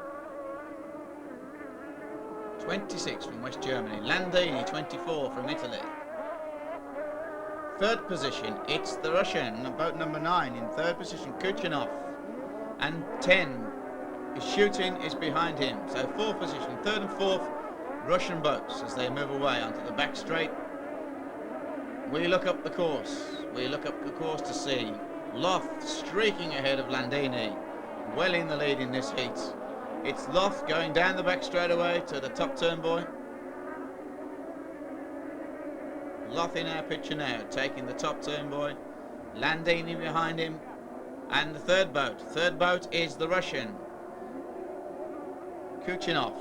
26 from West Germany. Landini 24 from Italy. Third position, it's the Russian, boat number 9 in third position, Kuchinov. And 10 is shooting, is behind him. So fourth position, third and fourth Russian boats as they move away onto the back straight. We look up the course. We look up the course to see Loth streaking ahead of Landini, well in the lead in this heat. It's Loth going down the back straightaway to the top turn, boy. Loth in our picture now, taking the top turn, boy. Landini behind him. And the third boat. Third boat is the Russian, Kuchinov.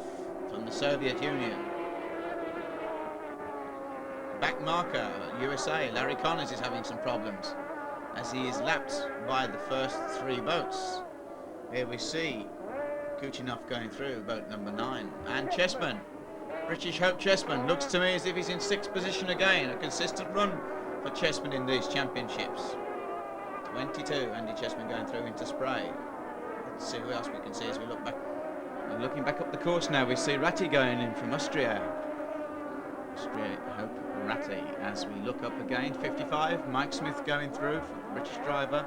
from the Soviet Union. Back marker, USA, Larry Connors is having some problems as he is lapped by the first three boats. Here we see Kuchinov going through boat number 9, and Chessman, British Hope Chessman, looks to me as if he's in 6th position again. A consistent run for Chessman in these championships. 22, Andy Chessman going through into Spray. Let's see who else we can see as we look back. We're looking back up the course now. We see Ratti going in from Austria. Austria Hope Ratti. As we look up again, 55, Mike Smith going through for the British driver.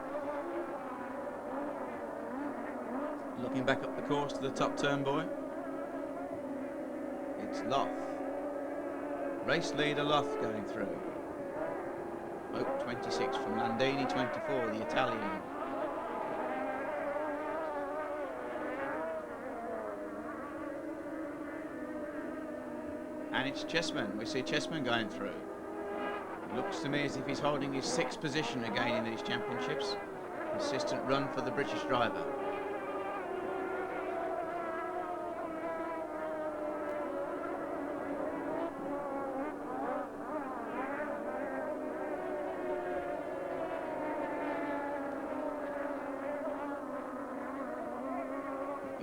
Looking back up the course to the top turn, boy. It's Loth. Race leader Loth going through. Boat 26 from Landini 24, the Italian. And it's Chessman. We see Chessman going through. Looks to me as if he's holding his 6th position again in these championships. Consistent run for the British driver.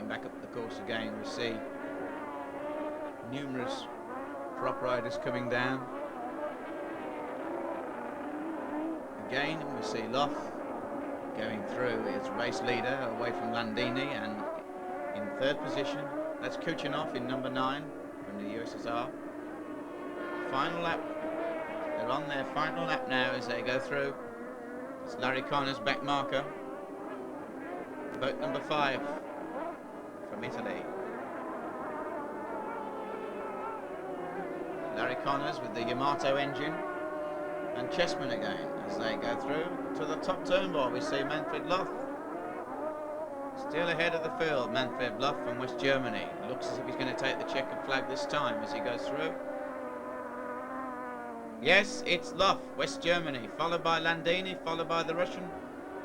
Back up the course again, we see numerous prop riders coming down. Again, we see Loth going through as race leader away from Landini, and in 3rd position, that's Kuchinov in number 9 from the USSR. Final lap. They're on their final lap now as they go through. It's Larry Connors, back marker. Boat number 5. From Italy. Larry Connors with the Yamato engine, and Chessman again as they go through to the top turn bar. We see Manfred Loth still ahead of the field. Manfred Loth from West Germany looks as if he's going to take the checkered flag this time as he goes through. Yes, it's Loth, West Germany, followed by Landini, followed by the Russian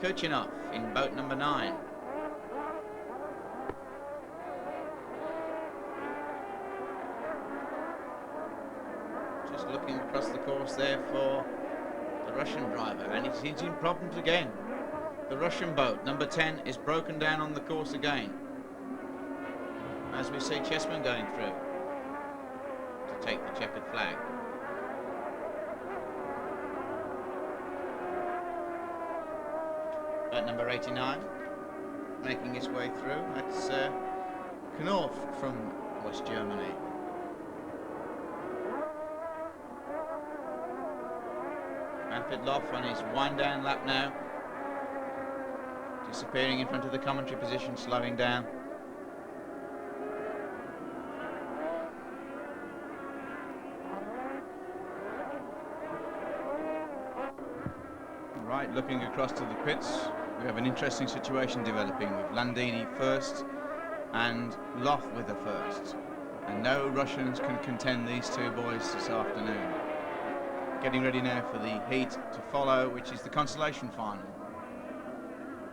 Kuchinov in boat number 9. Just looking across the course there for the Russian driver, and he's in problems again. The Russian boat, number 10, is broken down on the course again. As we see Chessman going through to take the checkered flag. Boat number 89, making his way through. That's Knorf from West Germany. Manfred Loth on his wind-down lap now. Disappearing in front of the commentary position, slowing down. Right, looking across to the pits, we have an interesting situation developing with Landini first and Loth with the first. And no Russians can contend these two boys this afternoon. Getting ready now for the heat to follow, which is the consolation final.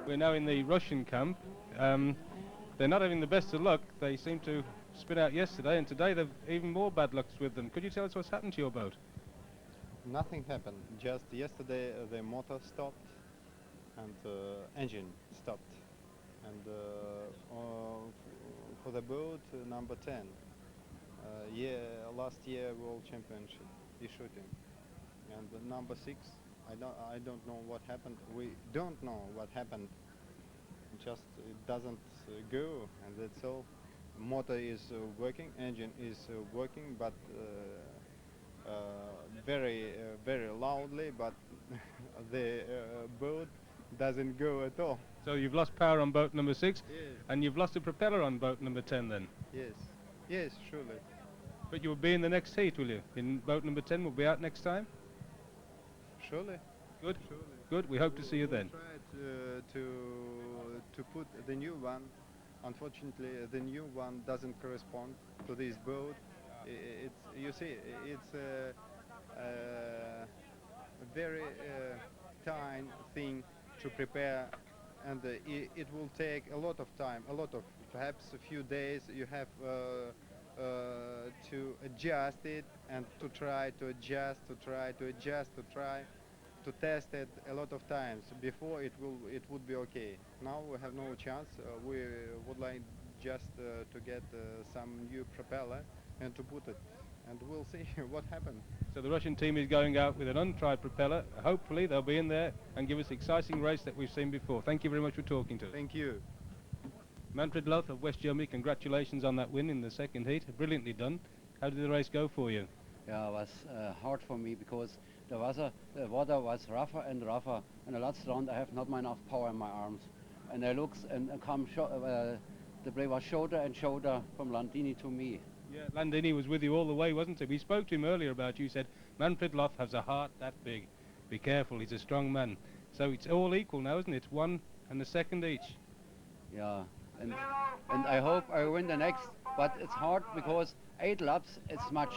We're now in the Russian camp. They're not having the best of luck. They seem to spit out yesterday, and today they've even more bad lucks with them. Could you tell us what's happened to your boat?
Nothing happened. Just yesterday the motor stopped and engine stopped. And for the boat number 10, last year World Championship is shooting. And the number 6, I don't know what happened. We don't know what happened. Just it doesn't go, and that's all. Motor is working, engine is working, but very loudly. But the boat doesn't go at all.
So you've lost power on boat number 6,
Yes.
and you've lost a propeller on boat number 10 then?
Yes, surely.
But you'll be in the next heat, will you? In boat number 10 will be out next time?
Surely.
Good. Good. We hope to see you then.
Tried to put the new one. Unfortunately, the new one doesn't correspond to this boat. You see, it's a very tiny thing to prepare, and it will take a lot of time, perhaps a few days. You have to adjust it and to try to adjust, to try to test it a lot of times before it would be okay. Now we have no chance. We would like just to get some new propeller and to put it, and we'll see what happens.
So the Russian team is going out with an untried propeller. Hopefully they'll be in there and give us the exciting race that we've seen before. Thank you very much for talking to us.
Thank you.
Manfred Loth of West Germany, congratulations on that win in the second heat. Brilliantly done. How did the race go for you?
Yeah, it was hard for me because the water was rougher and rougher, and the last round I have not enough power in my arms. And I looked and the play was shoulder and shoulder from Landini to me.
Yeah, Landini was with you all the way, wasn't he? We spoke to him earlier about you. He said, Manfred Loth has a heart that big. Be careful, he's a strong man. So it's all equal now, isn't it? One and the second each.
Yeah, and I hope I win the next, but it's hard because 8 laps, it's much.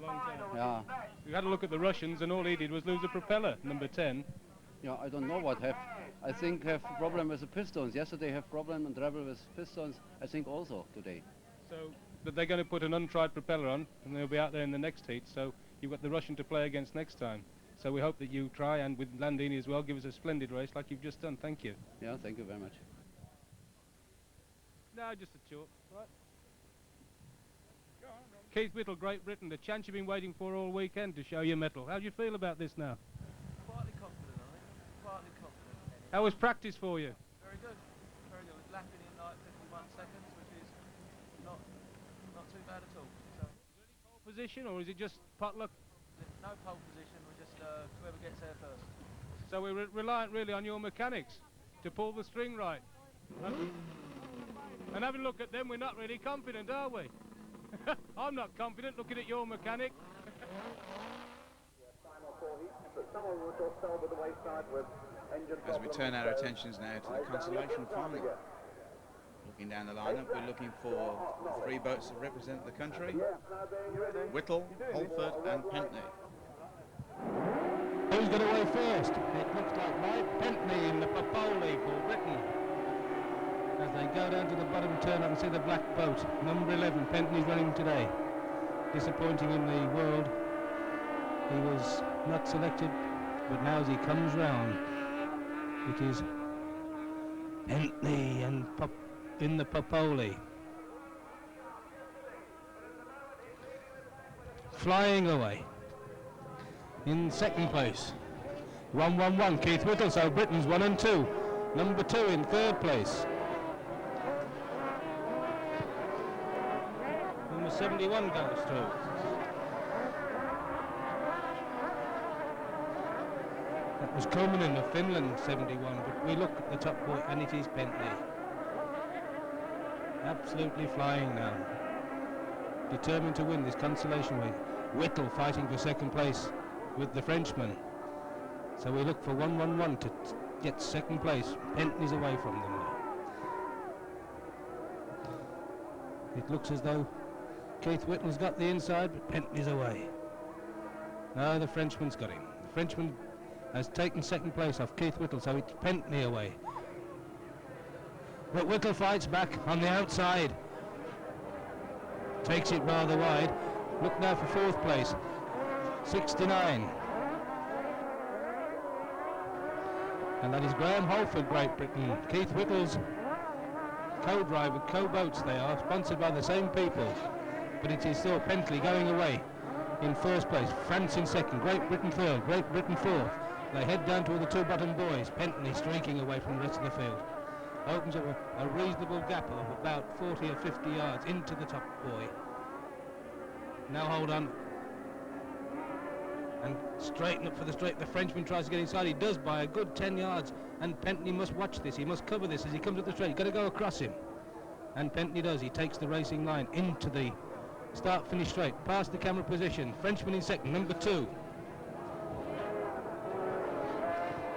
Long time.
Yeah.
You had a look at the Russians and all he did was lose a propeller, number 10.
Yeah, I don't know what I think have problem with the pistons. Yesterday have problem and trouble with pistons, I think also today.
So but they're going to put an untried propeller on and they'll be out there in the next heat, so you've got the Russian to play against next time. So we hope that you try, and with Landini as well, give us a splendid race like you've just done. Thank you.
Yeah, thank you very much.
No, just a short. Right. Keith Whittle, Great Britain, the chance you've been waiting for all weekend to show your mettle. How do you feel about this now?
Quietly confident, I think. Quietly confident.
How was practice for you?
Very good. Very good. Lapping in like 51 seconds, which is not too bad at all. So. Is there any pole
position, or is it just potluck?
No pole position. We're just whoever gets there first.
So we're reliant really on your mechanics to pull the string right. And having a look at them, we're not really confident, are we? I'm not confident looking at your mechanic.
As we turn our attentions now to the consolation final. Looking down the lineup, we're looking for 3 boats that represent the country: Whittle, Holford and Pentney.
Who's got away first? It looks like Mike Pentney in the Popoli for Britain. As they go down to the bottom turn, I can see the black boat, number 11. Pentney's running today. Disappointing in the world. He was not selected, but now as he comes round, it is Pentney and in the Popoli. Flying away. In second place. 1-1-1, Keith Whittle, so Britain's 1 and 2. Number 2 in third place. Number 71 goes through. That was Koenig of Finland, 71, but we look at the top boy and it is Pentney. Absolutely flying now. Determined to win this consolation race. Whittle fighting for second place with the Frenchman. So we look for 1-1-1 to get second place. Pentney's away from them now. It looks as though Keith Whittle's got the inside, but Pentney's away. No, the Frenchman's got him. The Frenchman has taken second place off Keith Whittle, so it's Pentney away. But Whittle fights back on the outside. Takes it rather wide. Look now for fourth place. 69. And that is Graham Holford, Great Britain. Keith Whittle's co-driver, co-boats they are, sponsored by the same people. But it is still Pentney going away in first place. France in second, Great Britain third, Great Britain fourth. They head down to the 2 bottom boys. Pentney streaking away from the rest of the field. Opens up a reasonable gap of about 40 or 50 yards into the top boy. Now hold on. And straighten up for the straight. The Frenchman tries to get inside. He does by a good 10 yards. And Pentney must watch this. He must cover this as he comes up the straight. You've got to go across him. And Pentney does. He takes the racing line into the start-finish straight. Past the camera position. Frenchman in second, number 2.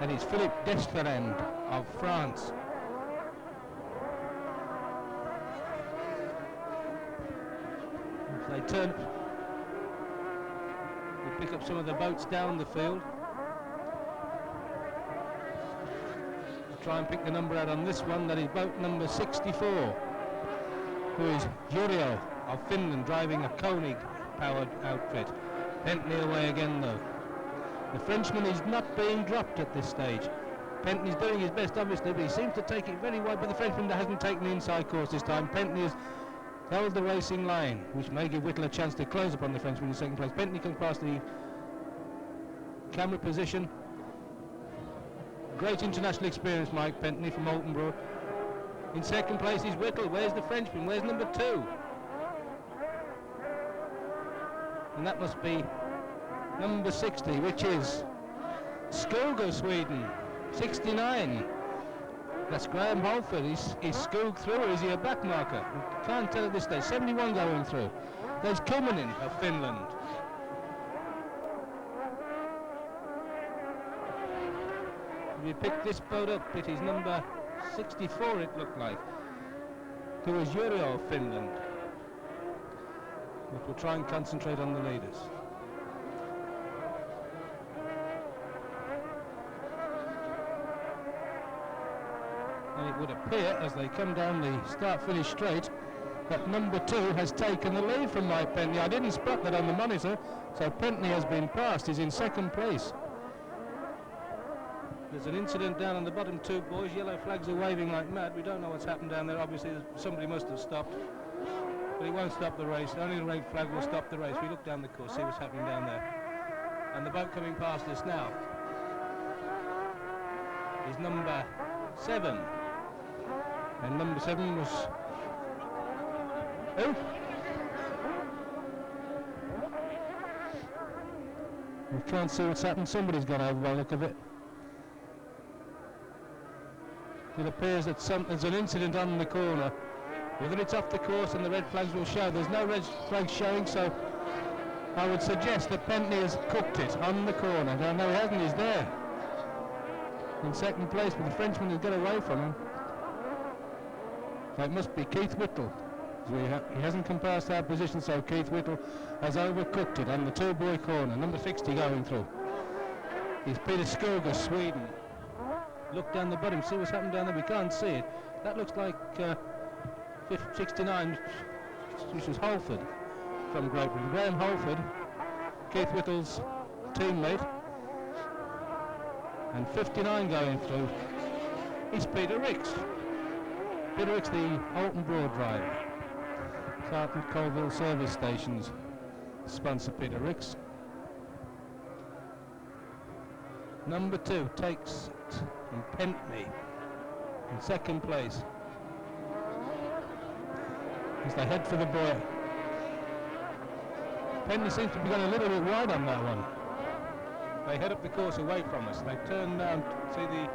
That is Philippe Desferrand of France. If they turn, we'll pick up some of the boats down the field. We'll try and pick the number out on this one. That is boat number 64, who is Uriel of Finland, driving a Koenig powered outfit. Pentney away again though. The Frenchman is not being dropped at this stage. Pentney's doing his best obviously, but he seems to take it very wide, but the Frenchman hasn't taken the inside course this time. Pentney has held the racing line, which may give Whittle a chance to close upon the Frenchman in second place. Pentney comes past the camera position. Great international experience, Mike Pentney from Altenborough. In second place is Whittle. Where's the Frenchman? Where's number 2? And that must be number 60, which is Skog of Sweden, 69. That's Graham Holford. Is Skog through or is he a back marker? Can't tell at this stage. 71 going through. There's Koenig of Finland. If you pick this boat up, it is number 64 it looked like, who is Yrjö of Finland. But we'll try and concentrate on the leaders. And it would appear, as they come down the start-finish straight, that number 2 has taken the lead from Mike Pentney. I didn't spot that on the monitor, so Pentney has been passed. He's in second place. There's an incident down on the bottom 2, boys. Yellow flags are waving like mad. We don't know what's happened down there. Obviously, somebody must have stopped. But it won't stop the race. Only the red flag will stop the race. We look down the course, see what's happening down there. And the boat coming past us now is number 7. And number 7 was... who? We can't see what's happened. Somebody's gone over by the look of it. It appears that there's an incident on the corner. Whether it's off the course and the red flags will show. There's no red flags showing, so I would suggest that Pentney has cooked it on the corner. No, he hasn't. He's there in second place, but the Frenchman has got away from him. So it must be Keith Whittle. He hasn't come past our position, so Keith Whittle has overcooked it on the 2-boy corner. Number 60 going through. He's Peter Skog of Sweden. Look down the bottom, see what's happened down there. We can't see it. That looks like 69, which is Holford from Great Britain. Graham Holford, Keith Whittle's teammate. And 59 going through is Peter Ricks. Peter Ricks, the Alton Broad driver. Carlton Colville service stations sponsor Peter Ricks. Number 2 takes it from Pentney in second place as they head for the buoy. Pentney seems to be going a little bit wide on that one. They head up the course away from us. They turn down to see the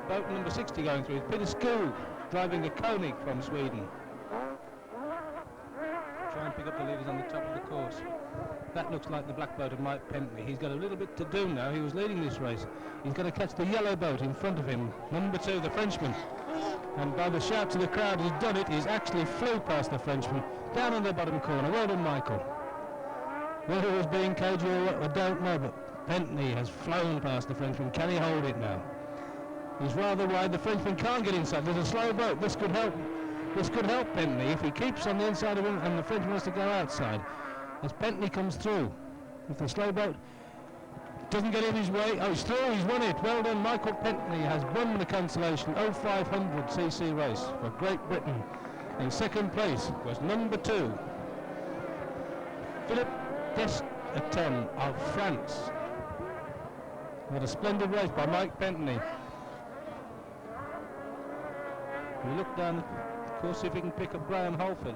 boat number 60 going through. It's Peter Skog driving a Koenig from Sweden. Try and pick up the leaders on the top of the course. That looks like the black boat of Mike Pentney. He's got a little bit to do now. He was leading this race. He's got to catch the yellow boat in front of him. Number 2, the Frenchman. And by the shout to the crowd, he's done it. He's actually flew past the Frenchman down on the bottom corner. Well done, Michael. Whether it was being cagey or what, I don't know, but Pentney has flown past the Frenchman. Can he hold it now? He's rather wide. The Frenchman can't get inside. There's a slow boat. This could help. This could help Pentney if he keeps on the inside of him and the Frenchman has to go outside. As Pentney comes through, if the slow boat doesn't get in his way, oh, he's through, he's won it. Well done, Michael Pentney has won the consolation 0500 cc race for Great Britain. In second place was number 2, Philip Destatin of France. What a splendid race by Mike Pentney. We look down the course, see if we can pick up Graham Holford.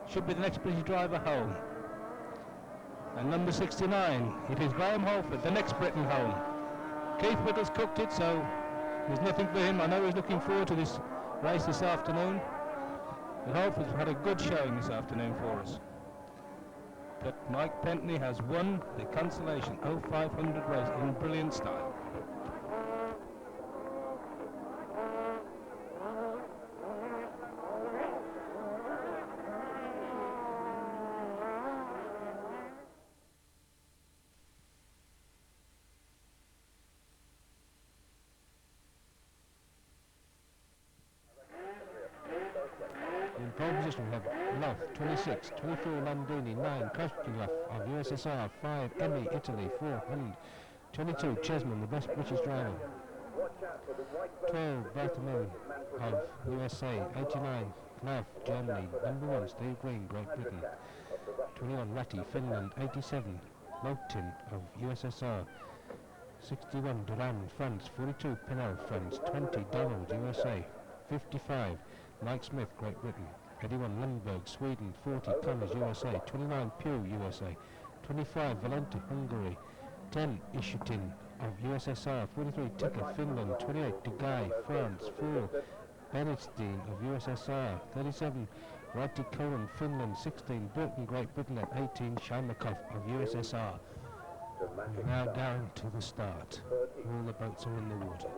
Should be the next British driver home. And number 69, it is Graham Holford, the next Briton home. Keith Whittle's cooked it, so there's nothing for him. I know he's looking forward to this race this afternoon. But Holford's had a good showing this afternoon for us. But Mike Pentney has won the consolation 0500 race in brilliant style.
In pole position we have Lough, 26, 24 Landini, 9 Koenig of USSR, 5 Emmy, Italy, 4 Hund, 22 Chesman, the best British driver, 12 Bartholomew of USA, 89 Knauf, Germany, number 1 Steve Green, Great Britain, 21 Ratty, Finland, 87 Logtin of USSR, 61 Durand, France, 42 Pinel, France, 20 Donald, USA, 55 Mike Smith, Great Britain, 81 Lundberg, Sweden, 40 Connors, USA, 29 Pugh, USA, 25 Valenti, Hungary, 10 Ishutin of USSR, 43 Ticker, Finland, 28 De Guy, France, 4 Benedstein of USSR, 37 Righty Cohen, Finland, 16 Burton, Great Britain, and 18 Shaimakov of USSR. We're now down to the start. All the boats are in the water.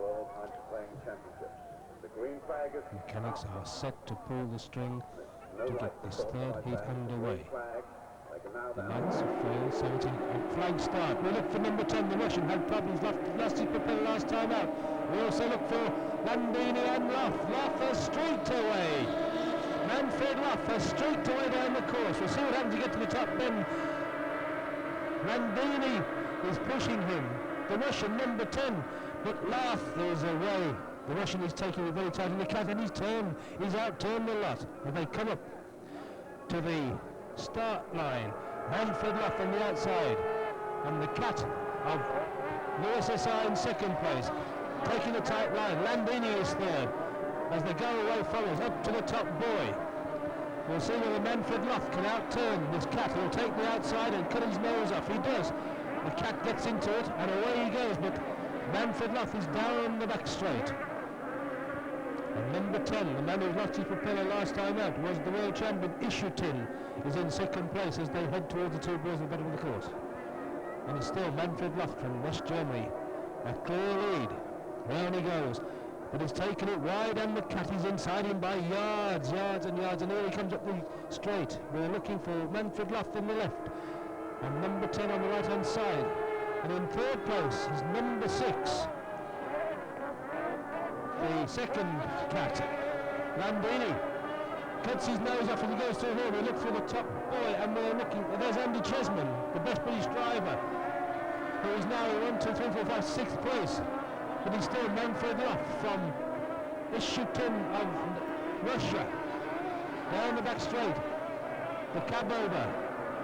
Mechanics are set to pull the string to get this third heat underway. The lights have failed, so it's a flag start. We look for number 10, the Russian, had problems, lost his propeller last time out. We also look for Landini and Lough. Lough has streaked away. Manfred Lough has streaked away down the course. We'll see what happens to get to the top bend. Landini is pushing him. The Russian, number 10, but Lough is away. The Russian is taking it very tight in the cat, and he's outturned the lot. And they come up to the start line. Manfred Lough on the outside, and the cat of USSR in second place, taking a tight line. Landini is third, as the go-away follows up to the top buoy. We'll see whether Manfred Lough can outturn this cat. He'll take the outside and cut his nose off. He does. The cat gets into it, and away he goes, but Manfred Lough is down the back straight. And number 10, the man who lost his propeller last time out, was the world champion Ishutin, is in second place as they head towards the two boys at the bottom of the course. And it's still Manfred Lough from West Germany, a clear lead. Round he goes, but he's taken it wide, and the cat is inside him by yards and yards, and here he comes up the straight. We're looking for Manfred Lough on the left, and number 10 on the right hand side. And in third place is number 6. The second cat, Landini, cuts his nose off and he goes through here. We look for the top boy, and we're looking. There's Andy Chesman, the best British driver, who is now in 1, 2, 3, 4, 5, 6th place. But he's still Manfred Lough from Ishutin of Russia. Down the back straight, the cab over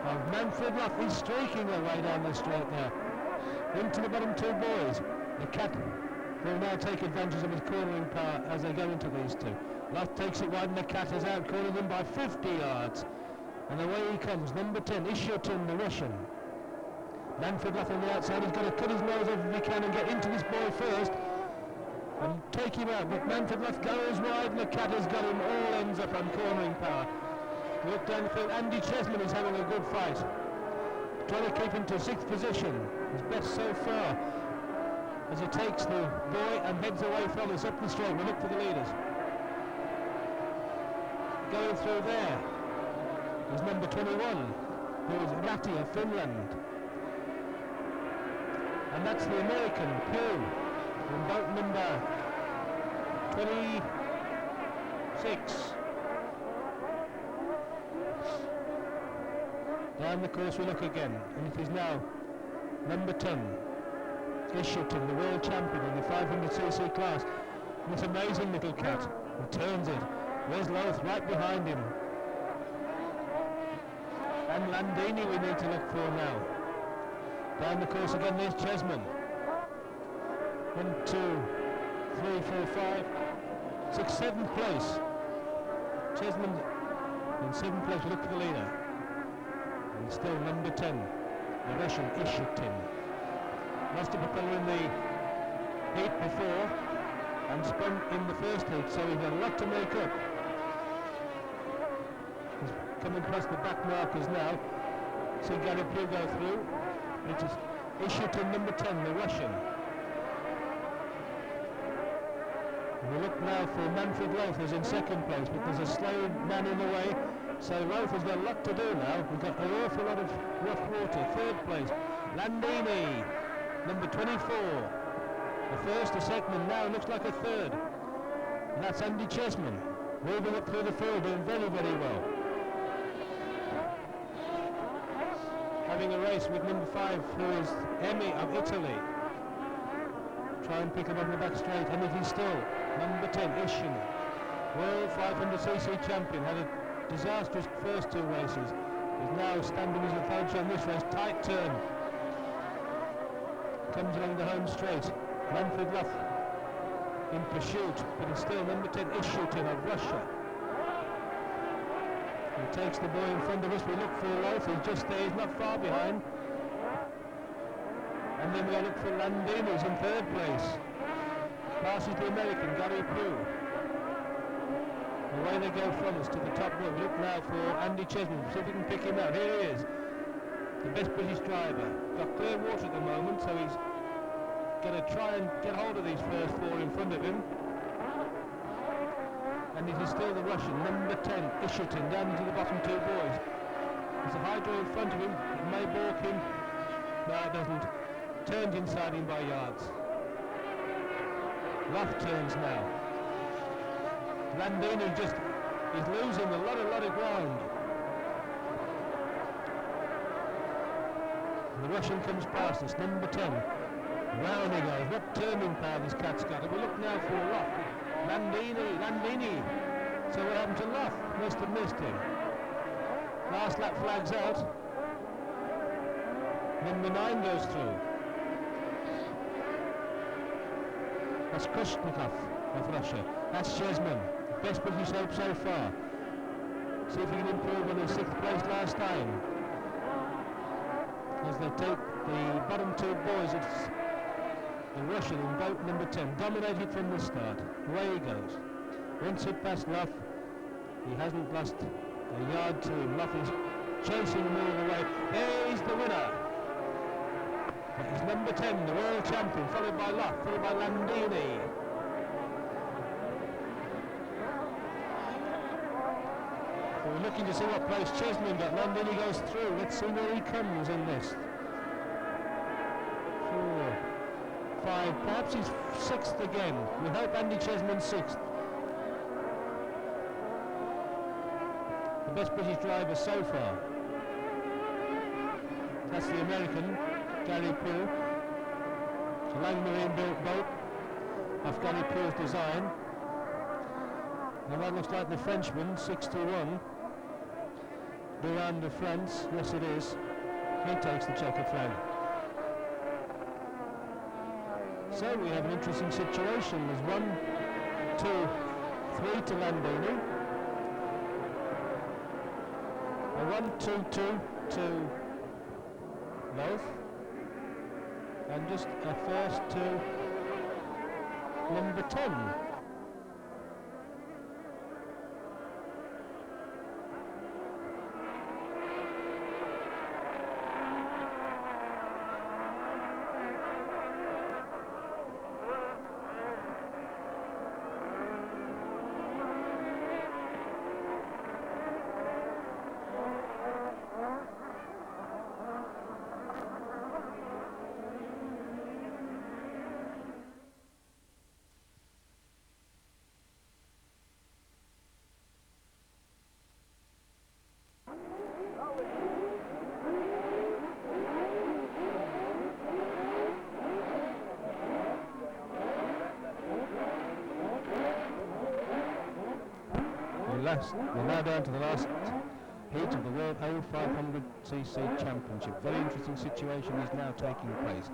of Manfred Lough is streaking away down the straight there. Into the bottom two boys. The cat will now take advantage of his cornering power as they go into these two. Lough takes it wide, and the cat has outcornered him by 50 yards. And away he comes, number 10, Ishutin, the Russian. Manfred Lough on the outside, he's got to cut his nose off if he can and get into this boy first and take him out. But Manfred Lough goes wide, and the cat has got him all ends up on cornering power. Look down the field, Andy Chesman is having a good fight, trying to keep him to 6th position, his best so far, as he takes the boy and heads away from us up the straight. We look for the leaders. Going through there is number 21, who is Ratty of Finland. And that's the American, Pugh, in boat number 26. Down the course we look again, and it is now number 10, Ishutin, the world champion in the 500cc class. And this amazing little cat, who turns it. Where's Lough? Right behind him. And Landini we need to look for now. Down the course again, there's Chesman. 1, 2, 3, 4, 5, 6, 7th place. Chesman in 7th place, we look for the leader. And still number 10, the Russian Ishutin. Lost a propeller in the heat before and spun in the first heat, so he's got a lot to make up. He's coming past the back markers now. See Gary Pugh go through. It is Ishutin, number 10, the Russian. And we look now for Manfred Lough, who's in second place, but there's a slow man in the way. So Lough has got a lot to do now. We've got an awful lot of rough water. Third place, Landini, number 24. A first, a second, and now it looks like a third. And that's Andy Chesman. moving up through the field, doing very, very well. Having a race with number 5, who is Emi of Italy. Try and pick him up in the back straight, and it is still number 10, Ishin, World 500cc champion. Had a disastrous first 2 races. Is now standing as authority on this race. Tight turn. Comes along the home straight. Manfred Luff in pursuit, but it's still number 10, Ishutin of Russia. He takes the boy in front of us. We look for Loaf. He's just there. He's not far behind. And then we look for Landini, who's in 3rd place. Passes the American, Gary Pugh. Away they go from us to the top row. Look now for Andy Chesman. See if we can pick him out. Here he is. The best British driver. Got clear water at the moment, so he's going to try and get hold of these first 4 in front of him. And it is still the Russian, number 10, Ishutin, down into the bottom 2 boys. There's a hydro in front of him. It may balk him. No, it doesn't. Turns inside him by yards. Left turns now. Landini just is losing a lot of ground. The Russian comes past us, number 10. Round he goes. What turning power this cat's got. And we look now for Luff. Landini. So what happened to Luff? Must have missed him. Last lap flags out. Number 9 goes through. That's Koshnikov of Russia. That's Chesman. Best British hope so far. See if he can improve on his 6th place last time. As they take the bottom 2 boys, it's the Russian in boat number 10, dominated from the start. Away he goes. Once it past Luff, he hasn't lost a yard to him. Luff is chasing him all the way. Here's the winner. That is number 10, the world champion, followed by Luff, followed by Landini. So we're looking to see what place Chesman got. Landini goes through. Let's see where he comes in this. 4, 5, perhaps he's 6th again. We hope Andy Chesman's 6th. The best British driver so far. That's the American, Gary Pugh. It's a Langmarine built boat of Gary Pugh's design. And that looks like the Frenchman, 6-1. Durand de France, yes it is. He takes the checker flag. So we have an interesting situation. There's 1, 2, 3 to Landini. A 1-2-2 to Loaf. And just a first to number 10. We're now down to the last heat of the World 500cc Championship. Very interesting situation is now taking place.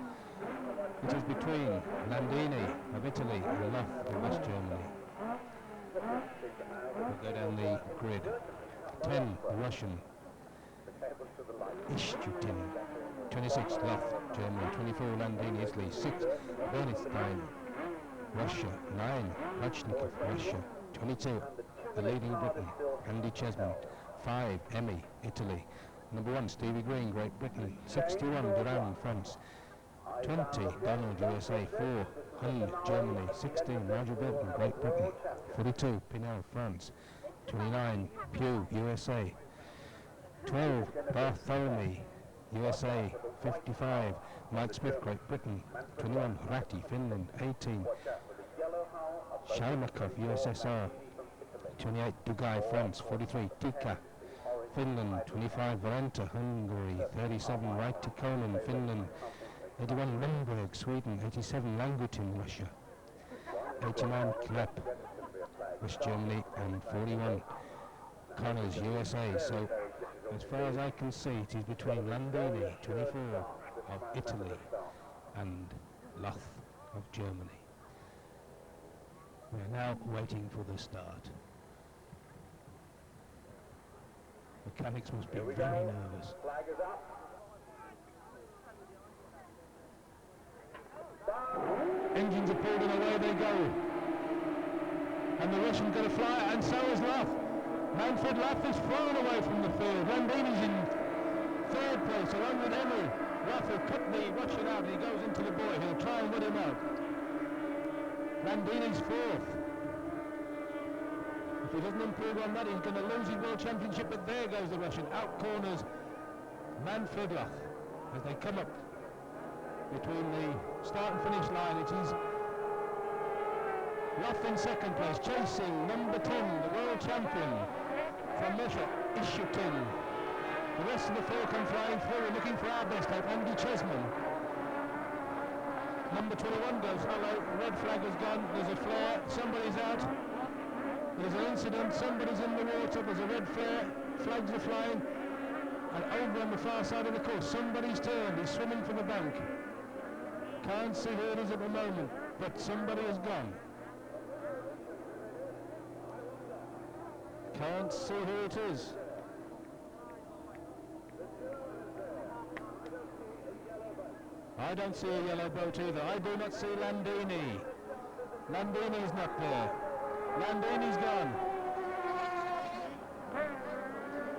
It is between Landini of Italy and Luff of West Germany. We'll go down the grid. 10, the Russian. Ishutin. 26, Luff, Germany. 24, Landini, Italy. 6, Bernstein, Russia. 9, Kochnikov, Russia. 22, the leading Britain, Andy Chesman. 5, Emi, Italy. Number 1, Stevie Green, Great Britain. 61, Durand, France. 20, Donald, USA. 4, Hull, Germany. 16, Roger Bilton, Great Britain. 42, Pinel, France. 29, Pugh, USA. 12, Bartholomew, USA. 55, Mike Smith, Great Britain. 21, Ratti, Finland. 18, Shalmakov, USSR. 28 Dugay, France. 43 Tika, Finland. 25 Valenta, Hungary. 37 Raitikainen, Finland. 81 Lundberg, Sweden. 87 Langutin, Russia. 89 Klepp, West Germany, and 41 Connors, USA. So as far as I can see, it is between Landini, 24 of Italy, and Loth of Germany. We're now waiting for the start. Mechanics must be very nervous.
Flag is up.
Engines are pulled and away they go. And the Russian's going to fly, and so is Loth. Manfred Loth is flown away from the field. Landini's in third place, along with Emmy. Loth will cut the Russian out, and he goes into the buoy. He'll try and win him out. Landini's fourth. If he doesn't improve on that, he's going to lose his World Championship, but there goes the Russian. Out corners Manfred Loth as they come up between the start and finish line. It is Loth in second place, chasing number 10, the world champion from Russia, Ishutin. The rest of the four come flying through. We're looking for our best hope, Andy Chesman. Number 21 goes hello, red flag has gone, there's a flare, somebody's out. There's an incident, somebody's in the water, there's a red flare, flags are flying. And over on the far side of the course, somebody's turned, he's swimming for the bank. Can't see who it is at the moment, but somebody has gone. Can't see who it is. I don't see a yellow boat either. I do not see Landini. Landini's not there. Landini's gone.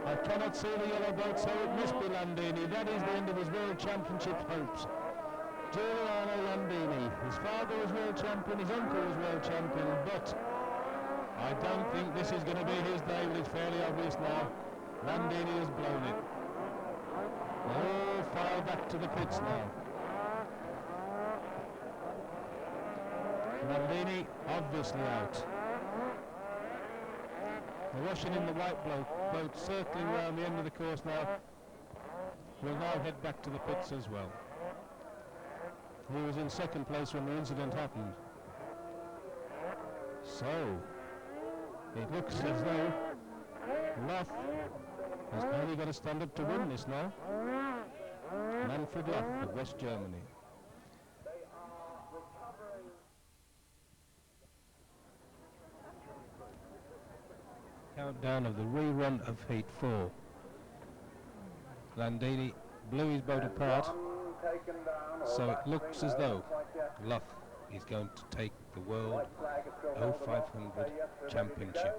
I cannot see the yellow boat, so it must be Landini. That is the end of his World Championship hopes. Giuliano Landini. His father was world champion, his uncle was world champion, but I don't think this is going to be his day, but it's fairly obvious now. Landini has blown it. They all file back to the pits now. Landini obviously out. The Russian in the white boat circling around the end of the course now will now head back to the pits as well. He was in second place when the incident happened. So, it looks as though Loth has only got to stand up to win this now. Manfred Loth of West Germany. Countdown of the rerun of Heat 4. Landini blew his boat apart, so it looks as though Loth is going to take the World 0500 Championship.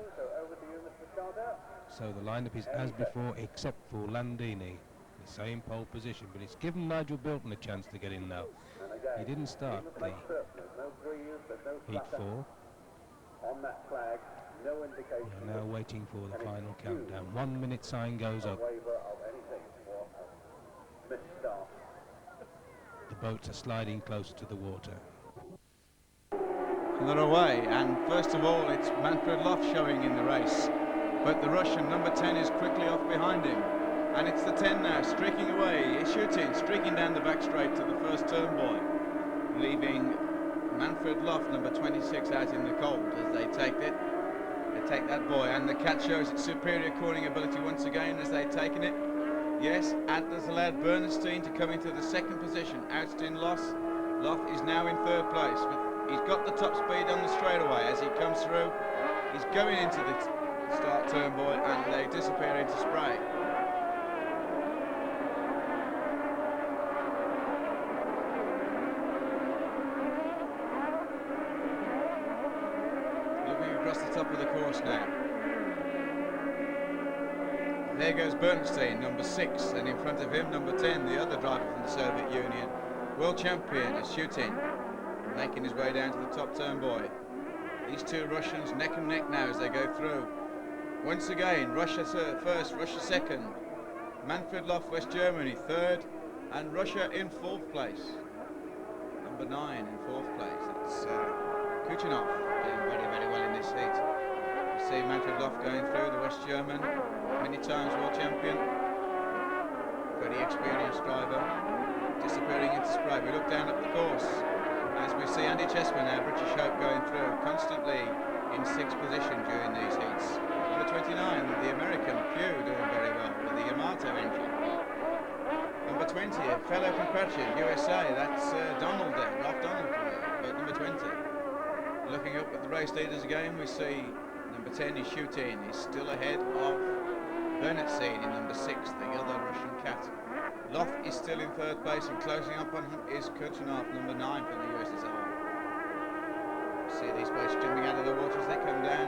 So the lineup is as before, except for Landini, the same pole position, but it's given Nigel Bilton a chance to get in now. He didn't start the Heat 4.
On that flag, no indication.
We are now waiting for the final countdown. 1 minute sign goes up. The boats are sliding closer to the water.
And they're away, and first of all it's Manfred Loth showing in the race, but the Russian number 10 is quickly off behind him, and it's the 10 now streaking away, shooting, streaking down the back straight to the first turn buoy, leaving Manfred Loth number 26 out in the cold as they take it. They take that buoy, and the cat shows its superior cornering ability once again as they've taken it. Yes, Adler's allowed Bernstein to come into the second position, ousting Loth. Loth is now in third place, but he's got the top speed on the straightaway as he comes through. He's going into the start turn buoy, and they disappear into spray. Looking across the top of the course now. There goes Bernstein, number 6, and in front of him, number 10, the other driver from the Soviet Union. World champion is shooting, making his way down to the top turn buoy. These two Russians neck and neck now as they go through. Once again, Russia first, Russia second. Manfred Loth, West Germany, third, and Russia in fourth place. Number 9 in fourth place. That's Kuchinov doing very, very well in this heat. see Manfred Loff going through, the West German, many times world champion, pretty experienced driver, disappearing into spray. We look down at the course as we see Andy Chessman, our British hope, going through, constantly in 6th position during these heats. Number 29, the American Pew, doing very well with the Yamato engine. Number 20, a fellow compatriot, USA, that's Donald there, Ralph Donald, but number 20. Looking up at the race leaders again, we see number 10 is Shutin. He's still ahead of Bernatsin in number 6, the other Russian cat. Loff is still in 3rd place, and closing up on him is Kurchanov, number 9 for the USSR. See these boats jumping out of the water as they come down.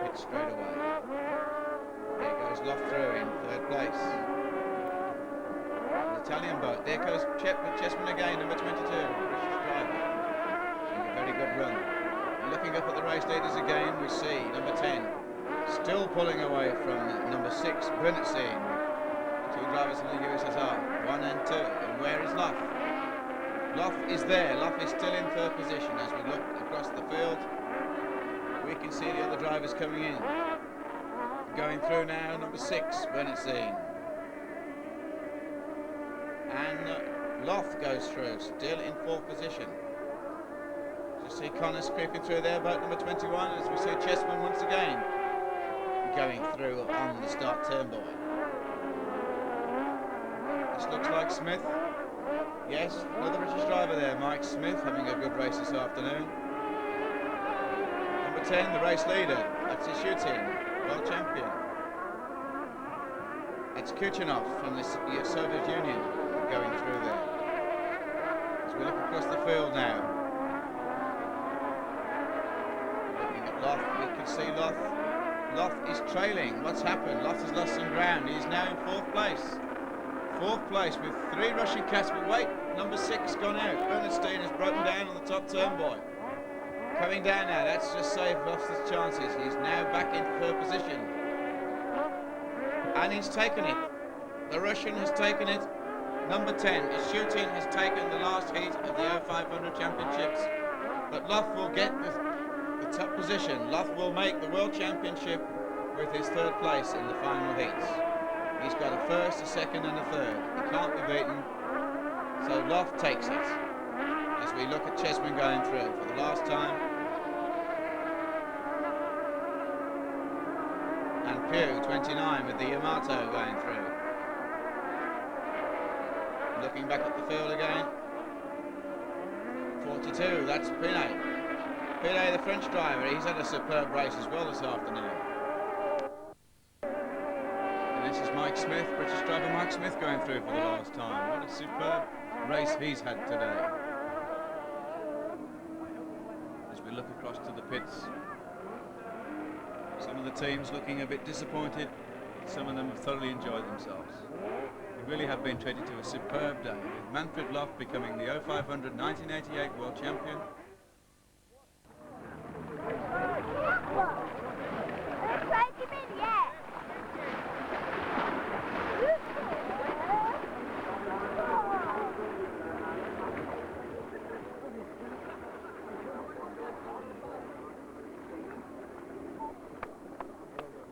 Hit straight away. There goes Loff through in 3rd place. An Italian boat. There goes Chessman again, number 22, British driver. Doing a very good run. Looking up at the race leaders again, we see number 10 still pulling away from number 6, Bernatsin. 2 drivers in the USSR, 1 and 2. And where is Loff? Loff is there. Loff is still in 3rd position. As we look across the field, we can see the other drivers coming in. Going through now, number 6, Bernatsin. And Loff goes through, still in 4th position. Just see Connors creeping through there, boat number 21, as we see Chessman once again going through on the start turnbuckle. This looks like Smith. Yes, another British driver there, Mike Smith, having a good race this afternoon. Number 10, the race leader, that's his shooting, world champion. It's Kuchanov from the Soviet Union going through there. As we look across the field now, looking at Loff, we can see Loff. Loff is trailing. What's happened? Loff has lost some ground. He is now in 4th place. 4th place with 3 Russian cats, but wait, number 6 gone out. Bernstein has broken down on the top turnbuckle. Coming down now, that's just saved Loff's chances. He's now back in 3rd position. And he's taken it. The Russian has taken it. Number 10, Shutin has taken the last heat of the f500 championships. But Loff will get the top position. Loff will make the World Championship with his 3rd place in the final heats. He's got a 1st, a 2nd and a 3rd. He can't be beaten, so Loff takes it. As we look at Chessman going through for the last time. And Pew, 29, with the Yamato going through. Looking back at the field again. 42, that's Pinet. Pinet, the French driver, he's had a superb race as well this afternoon. And this is Mike Smith, British driver Mike Smith going through for the last time. What a superb race he's had today. As we look across to the pits, some of the teams looking a bit disappointed, some of them have thoroughly enjoyed themselves. They really have been treated to a superb day, with Manfred Loff becoming the 0500 1988 World Champion.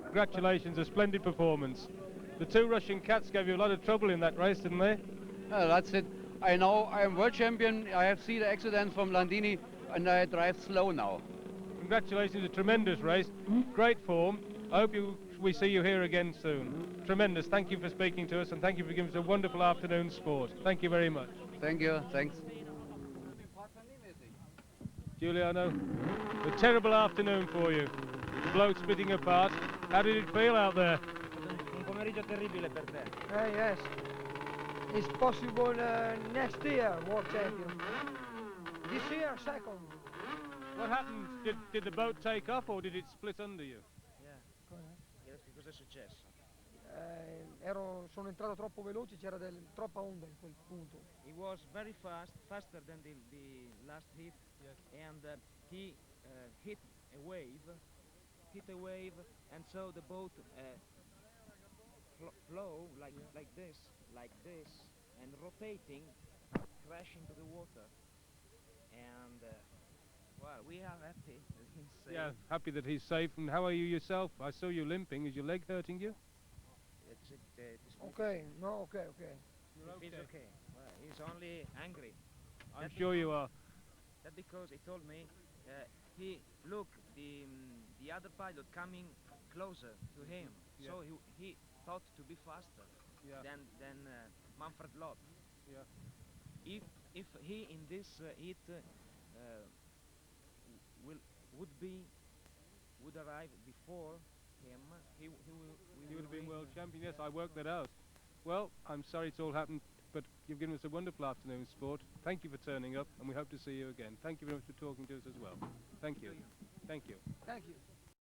Congratulations, a splendid performance. The 2 Russian cats gave you a lot of trouble in that race, didn't they?
That's it. I know I'm world champion. I have seen the accident from Landini and I drive slow now.
Congratulations, a tremendous race. Great form. I hope we see you here again soon. Tremendous. Thank you for speaking to us and thank you for giving us a wonderful afternoon sport. Thank you very much.
Thank you. Thanks.
Giuliano, a terrible afternoon for you. The bloke splitting apart. How did it feel out there?
Un pomeriggio terribile per te. Yes. It's possible next year, world champion. This year, 2nd.
What happened? Did the boat take off or did it split under you?
Che cosa è successo? Sono entrato troppo veloce, c'era troppa onda in quel punto.
He was very fast, faster than the last hit, and he hit a wave, and so the boat flow like this, and rotating, crash into the water. And well, we are happy. safe.
Yeah, happy that he's safe. And how are you yourself? I saw you limping. Is your leg hurting you?
Okay, no, okay.
He's okay. Well, he's only angry.
I'm sure you are.
That because he told me he look the other pilot coming closer to him,
Yeah.
so he thought to be faster than Manfred Lott.
Yeah.
If he in this heat would arrive before him, he
would have been world champion. Yes, I worked that out. Well, I'm sorry it's all happened, but you've given us a wonderful afternoon sport. Thank you for turning up, and we hope to see you again. Thank you very much for talking to us as well. Thank you. Thank you.
Thank you.